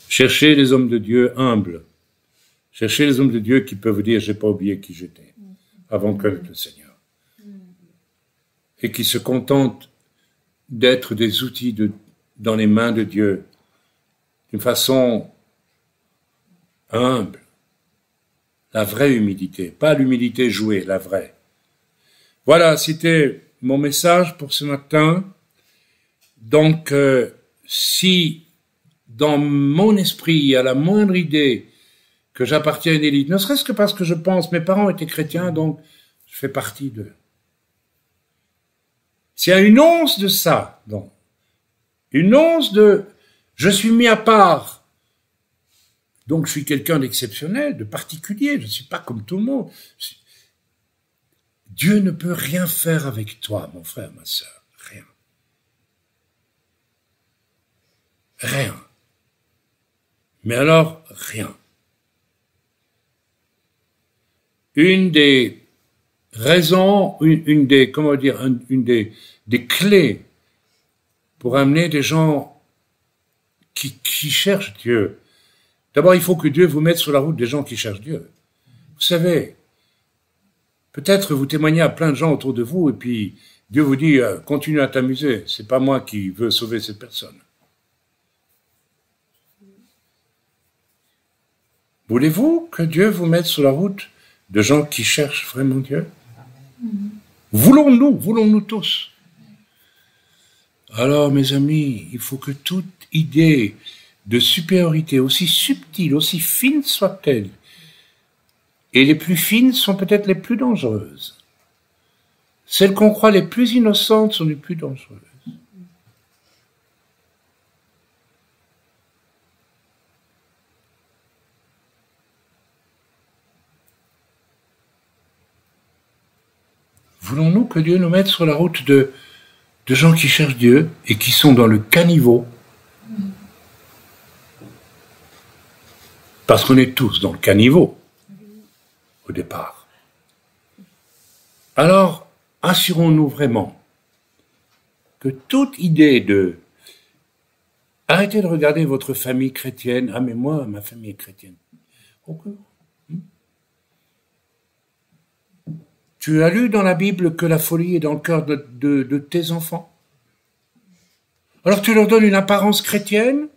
Cherchez les hommes de Dieu humbles. Cherchez les hommes de Dieu qui peuvent dire, j'ai pas oublié qui j'étais, avant de connaître le Seigneur. Et qui se contentent d'être des outils dans les mains de Dieu, d'une façon humble. La vraie humilité, pas l'humilité jouée, la vraie. Voilà, c'était mon message pour ce matin. Donc, si dans mon esprit, il y a la moindre idée que j'appartiens à une élite, ne serait-ce que parce que je pense, mes parents étaient chrétiens, donc je fais partie d'eux. S'il y a une once de ça, donc, une once de je suis mis à part, donc je suis quelqu'un d'exceptionnel, de particulier, je ne suis pas comme tout le monde. Dieu ne peut rien faire avec toi, mon frère, ma sœur, rien. Rien. Mais alors, rien. Une des raisons, une des clés pour amener des gens qui cherchent Dieu. D'abord, il faut que Dieu vous mette sur la route des gens qui cherchent Dieu. Vous savez, peut-être vous témoignez à plein de gens autour de vous et puis Dieu vous dit, continue à t'amuser, c'est pas moi qui veux sauver cette personne. Voulez-vous que Dieu vous mette sur la route de gens qui cherchent vraiment Dieu? Voulons-nous tous? Alors, mes amis, il faut que toute idée de supériorité, aussi subtile, aussi fine soit-elle, et les plus fines sont peut-être les plus dangereuses. Celles qu'on croit les plus innocentes sont les plus dangereuses. Voulons-nous que Dieu nous mette sur la route de gens qui cherchent Dieu et qui sont dans le caniveau? Parce qu'on est tous dans le caniveau au départ. Alors, assurons-nous vraiment que toute idée de arrêtez de regarder votre famille chrétienne, ah mais moi, ma famille est chrétienne. Okay. Tu as lu dans la Bible que la folie est dans le cœur de tes enfants? Alors tu leur donnes une apparence chrétienne,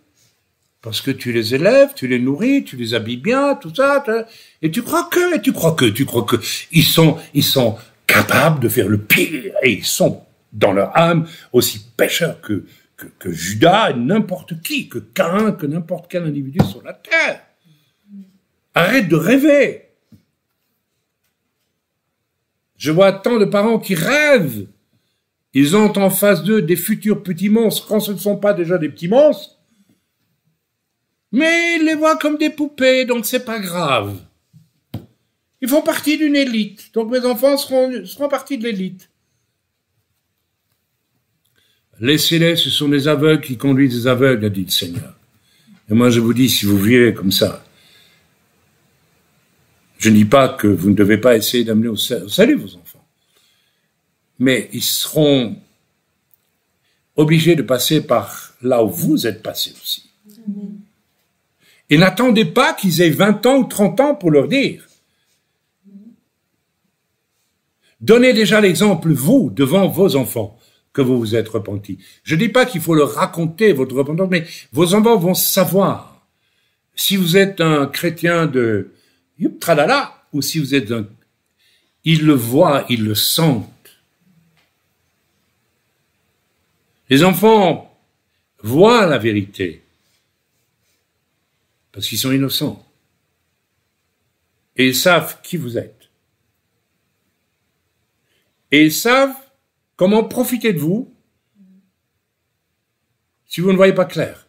parce que tu les élèves, tu les nourris, tu les habilles bien, tout ça, et tu crois que, ils sont capables de faire le pire. Et ils sont, dans leur âme, aussi pécheurs que Judas, et n'importe qui, que Caïn, que n'importe quel individu sur la terre. Arrête de rêver. Je vois tant de parents qui rêvent. Ils ont en face d'eux des futurs petits monstres, quand ce ne sont pas déjà des petits monstres. Mais ils les voient comme des poupées, donc c'est pas grave. Ils font partie d'une élite, donc mes enfants seront partie de l'élite. Laissez-les, ce sont des aveugles qui conduisent des aveugles, a dit le Seigneur. Et moi je vous dis, si vous vivez comme ça, je ne dis pas que vous ne devez pas essayer d'amener au salut vos enfants, mais ils seront obligés de passer par là où vous êtes passé aussi. Et n'attendez pas qu'ils aient 20 ans ou 30 ans pour leur dire. Donnez déjà l'exemple, vous, devant vos enfants, que vous vous êtes repentis. Je ne dis pas qu'il faut leur raconter votre repentance, mais vos enfants vont savoir. Si vous êtes un chrétien de tralala, ou si vous êtes un... Ils le voient, ils le sentent. Les enfants voient la vérité, parce qu'ils sont innocents. Et ils savent qui vous êtes. Et ils savent comment profiter de vous si vous ne voyez pas clair.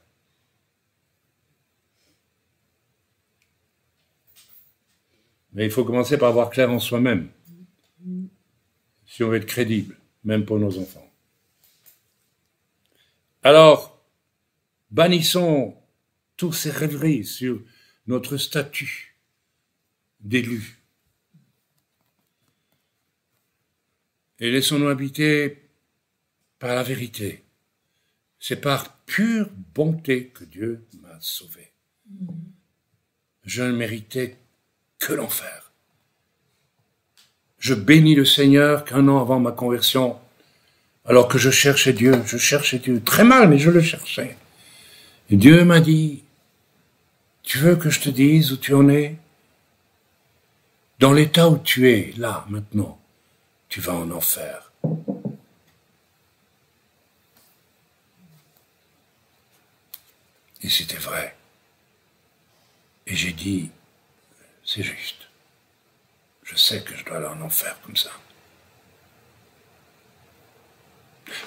Mais il faut commencer par voir clair en soi-même, si on veut être crédible, même pour nos enfants. Alors, bannissons toutes ces rêveries sur notre statut d'élu. Et laissons-nous habiter par la vérité. C'est par pure bonté que Dieu m'a sauvé. Je ne méritais que l'enfer. Je bénis le Seigneur qu'un an avant ma conversion, alors que je cherchais Dieu très mal, mais je le cherchais. Et Dieu m'a dit, tu veux que je te dise où tu en es? Dans l'état où tu es, là, maintenant, tu vas en enfer. Et c'était vrai. Et j'ai dit, c'est juste. Je sais que je dois aller en enfer comme ça.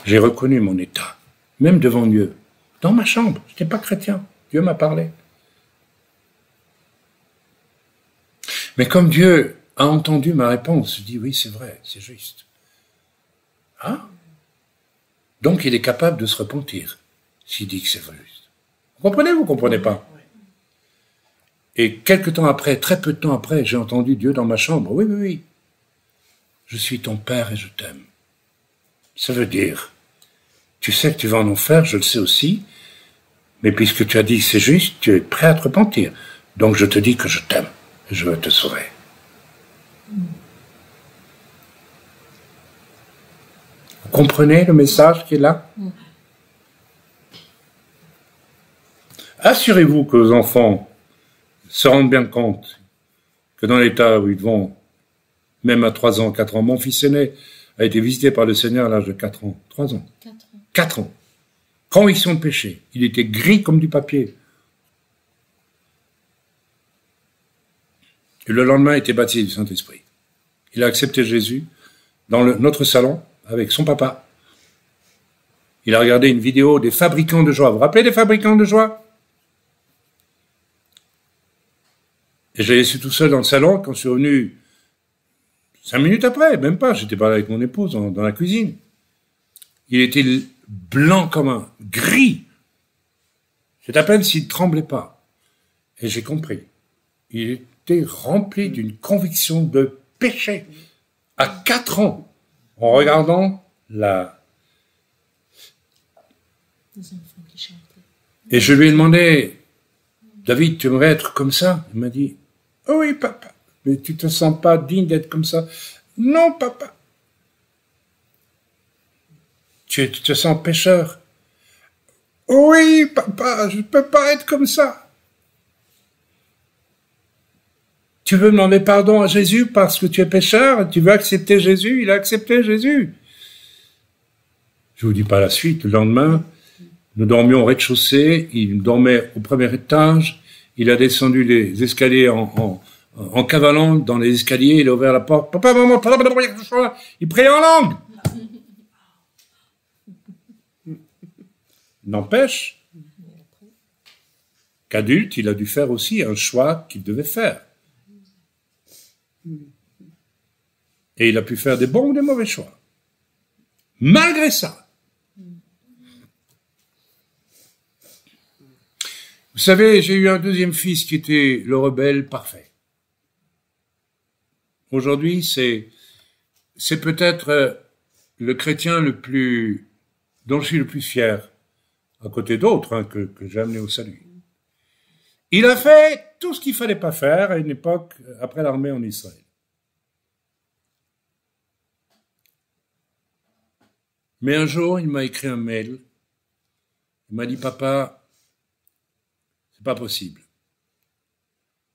J'ai reconnu mon état, même devant Dieu, dans ma chambre. Je n'étais pas chrétien. Dieu m'a parlé. Mais comme Dieu a entendu ma réponse, je dis oui, c'est vrai, c'est juste. Ah? Donc il est capable de se repentir s'il dit que c'est juste. Vous comprenez ou vous comprenez pas? Et quelque temps après, très peu de temps après, j'ai entendu Dieu dans ma chambre. Oui, oui, oui. Je suis ton père et je t'aime. Ça veut dire, tu sais que tu vas en enfer, je le sais aussi, mais puisque tu as dit que c'est juste, tu es prêt à te repentir. Donc je te dis que je t'aime et je veux te sauver. Vous comprenez le message qui est là? Assurez-vous que vos enfants se rendent bien compte que dans l'état où ils vont, même à 3 ans, 4 ans, mon fils aîné a été visité par le Seigneur à l'âge de 4 ans. 3 ans. 4 ans. Conviction de péché. Il était gris comme du papier. Et le lendemain, il était baptisé du Saint-Esprit. Il a accepté Jésus dans notre salon avec son papa. Il a regardé une vidéo des fabricants de joie. Vous vous rappelez des fabricants de joie? Et je l'ai laissé tout seul dans le salon quand je suis revenu 5 minutes après, même pas. J'étais pas là avec mon épouse dans la cuisine. Il était blanc comme un gris. C'est à peine s'il tremblait pas. Et j'ai compris. Il était rempli d'une conviction de péché. À 4 ans, en regardant Et je lui ai demandé, David, tu aimerais être comme ça? Il m'a dit, oh oui, papa, mais tu te sens pas digne d'être comme ça? Non, papa. Tu te sens pécheur? Oui, papa, je ne peux pas être comme ça. Tu veux demander pardon à Jésus parce que tu es pécheur, tu veux accepter Jésus, il a accepté Jésus. Je vous dis pas la suite, le lendemain, nous dormions au rez-de-chaussée, il dormait au premier étage, il a descendu les escaliers en cavalant dans les escaliers, il a ouvert la porte, papa, maman, il priait en langue. N'empêche qu'adulte, il a dû faire aussi un choix qu'il devait faire. Et il a pu faire des bons ou des mauvais choix. Malgré ça. Vous savez, j'ai eu un deuxième fils qui était le rebelle parfait. Aujourd'hui, c'est peut-être le chrétien dont je suis le plus fier, à côté d'autres que j'ai amené au salut. Il a fait tout ce qu'il fallait pas faire à une époque après l'armée en Israël. Mais un jour, il m'a écrit un mail. Il m'a dit, papa, c'est pas possible.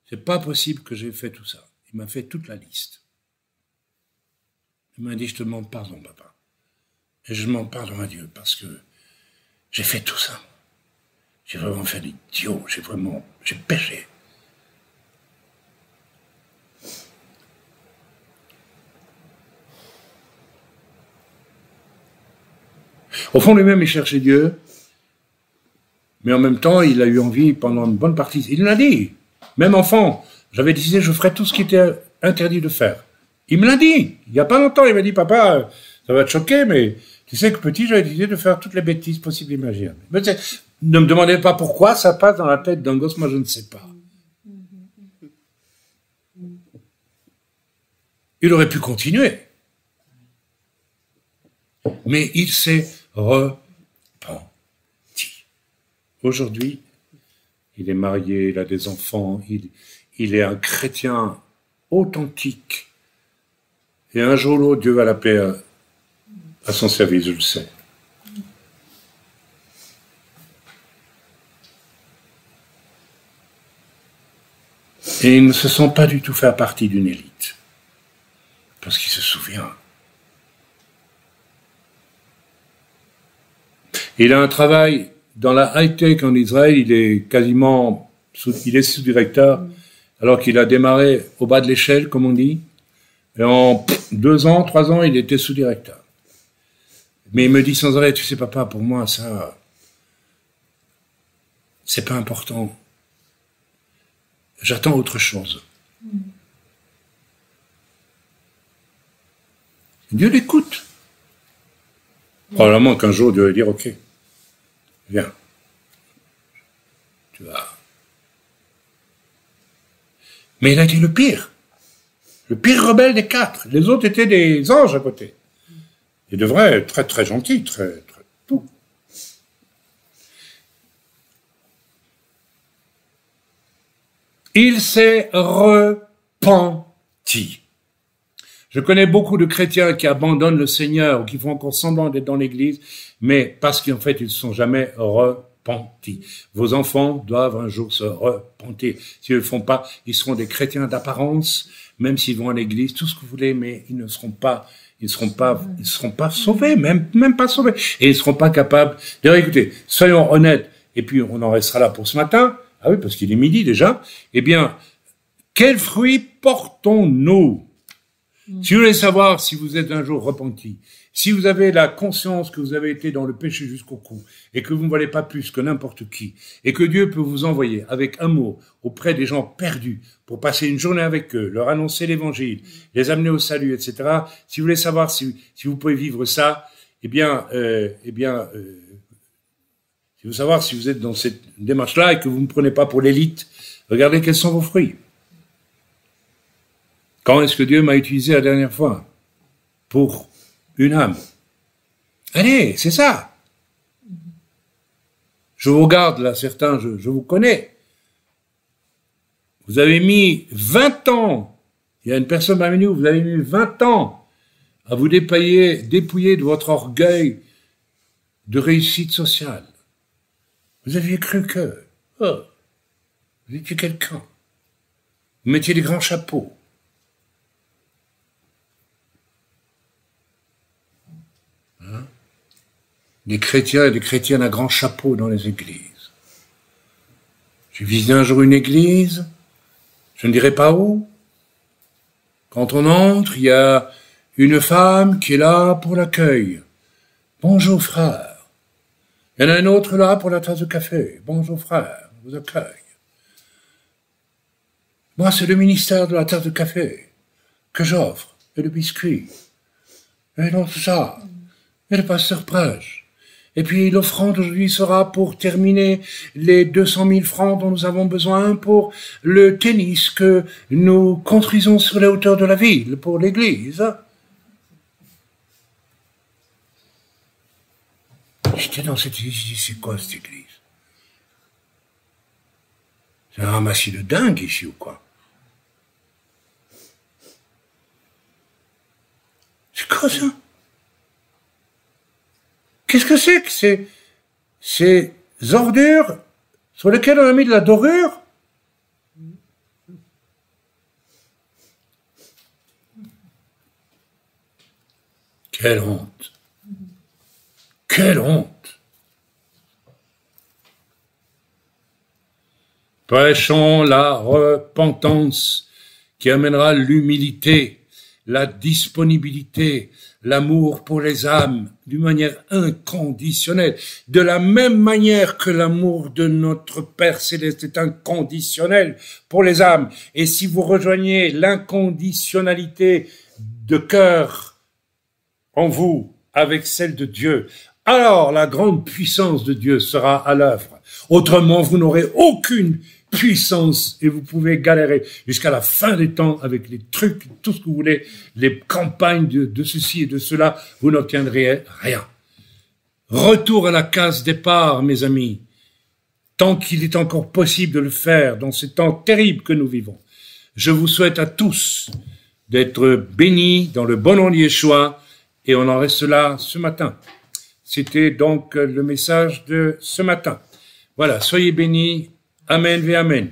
C'est pas possible que j'ai fait tout ça. Il m'a fait toute la liste. Il m'a dit, je te demande pardon, papa. Et je demande pardon à Dieu parce que j'ai fait tout ça. J'ai vraiment fait l'idiot. J'ai péché. Au fond, lui-même, il cherchait Dieu, mais en même temps, il a eu envie pendant une bonne partie. Il l'a dit. Même enfant, j'avais décidé, je ferais tout ce qui était interdit de faire. Il me l'a dit. Il n'y a pas longtemps, il m'a dit, papa, ça va te choquer, mais tu sais que petit, j'avais décidé de faire toutes les bêtises possibles et imaginables. Mais ne me demandez pas pourquoi ça passe dans la tête d'un gosse, moi je ne sais pas. Il aurait pu continuer. Mais il s'est repenti. Aujourd'hui, il est marié, il a des enfants, il est un chrétien authentique. Et un jour ou l'autre, Dieu va l'appeler à son service, je le sais. Et il ne se sent pas du tout faire partie d'une élite. Parce qu'il se souvient. Il a un travail dans la high-tech en Israël, il est sous-directeur, alors qu'il a démarré au bas de l'échelle, comme on dit. Et en 2 ans, 3 ans, il était sous-directeur. Mais il me dit sans arrêt, tu sais papa, pour moi, ça, c'est pas important. J'attends autre chose. Dieu l'écoute. Probablement qu'un jour, Dieu va dire, ok, viens, tu vas. Mais il a été le pire rebelle des 4. Les autres étaient des anges à côté. Il devrait être très, très gentil, très, très, tout. Il s'est repenti. Je connais beaucoup de chrétiens qui abandonnent le Seigneur ou qui font encore semblant d'être dans l'église, mais parce qu'en fait, ils ne se sont jamais repentis. Vos enfants doivent un jour se repentir. S'ils ne le font pas, ils seront des chrétiens d'apparence, même s'ils vont à l'église, tout ce que vous voulez, mais ils ne seront pas sauvés, même pas sauvés. Et ils ne seront pas capables. D'ailleurs, écoutez, soyons honnêtes, et puis on en restera là pour ce matin. Ah oui, parce qu'il est midi déjà. Eh bien, quels fruits portons-nous? Si vous voulez savoir si vous êtes un jour repenti, si vous avez la conscience que vous avez été dans le péché jusqu'au cou, et que vous ne valez pas plus que n'importe qui, et que Dieu peut vous envoyer avec amour auprès des gens perdus pour passer une journée avec eux, leur annoncer l'évangile, les amener au salut, etc. Si vous voulez savoir si vous pouvez vivre ça, si vous voulez savoir si vous êtes dans cette démarche-là et que vous ne me prenez pas pour l'élite, regardez quels sont vos fruits. Quand est-ce que Dieu m'a utilisé la dernière fois pour une âme? Allez, c'est ça. Je vous regarde là, certains, je vous connais. Vous avez mis 20 ans, il y a une personne parmi nous, vous avez mis 20 ans à vous dépouiller de votre orgueil de réussite sociale. Vous aviez cru que, vous étiez quelqu'un. Vous mettiez des grands chapeaux. Hein? Des chrétiens et des chrétiennes à grands chapeaux dans les églises. J'ai visité un jour une église, je ne dirai pas où. Quand on entre, il y a une femme qui est là pour l'accueil. Bonjour frère. Il y en a un autre là pour la tasse de café. Bonjour frère, je vous accueille. Moi, c'est le ministère de la tasse de café que j'offre, et le biscuit, et non, tout ça, et le pasteur prêche. Et puis l'offrande aujourd'hui sera pour terminer les 200 000 francs dont nous avons besoin pour le tennis que nous construisons sur les hauteurs de la ville, pour l'église. J'étais dans cette église, je dis, c'est quoi cette église? C'est un ramassis de dingue ici ou quoi? C'est quoi ça? Qu'est-ce que c'est que ces ordures sur lesquelles on a mis de la dorure? Quelle honte! Quelle honte! Prêchons la repentance qui amènera l'humilité, la disponibilité, l'amour pour les âmes d'une manière inconditionnelle, de la même manière que l'amour de notre Père Céleste est inconditionnel pour les âmes. Et si vous rejoignez l'inconditionnalité de cœur en vous avec celle de Dieu, alors la grande puissance de Dieu sera à l'œuvre. Autrement, vous n'aurez aucune puissance et vous pouvez galérer jusqu'à la fin des temps avec les trucs, tout ce que vous voulez, les campagnes de ceci et de cela, vous n'obtiendrez rien. Retour à la case départ, mes amis, tant qu'il est encore possible de le faire dans ces temps terribles que nous vivons. Je vous souhaite à tous d'être bénis dans le bon nom de Yeshua et on en reste là ce matin. C'était donc le message de ce matin. Voilà, soyez bénis. Amen et amen.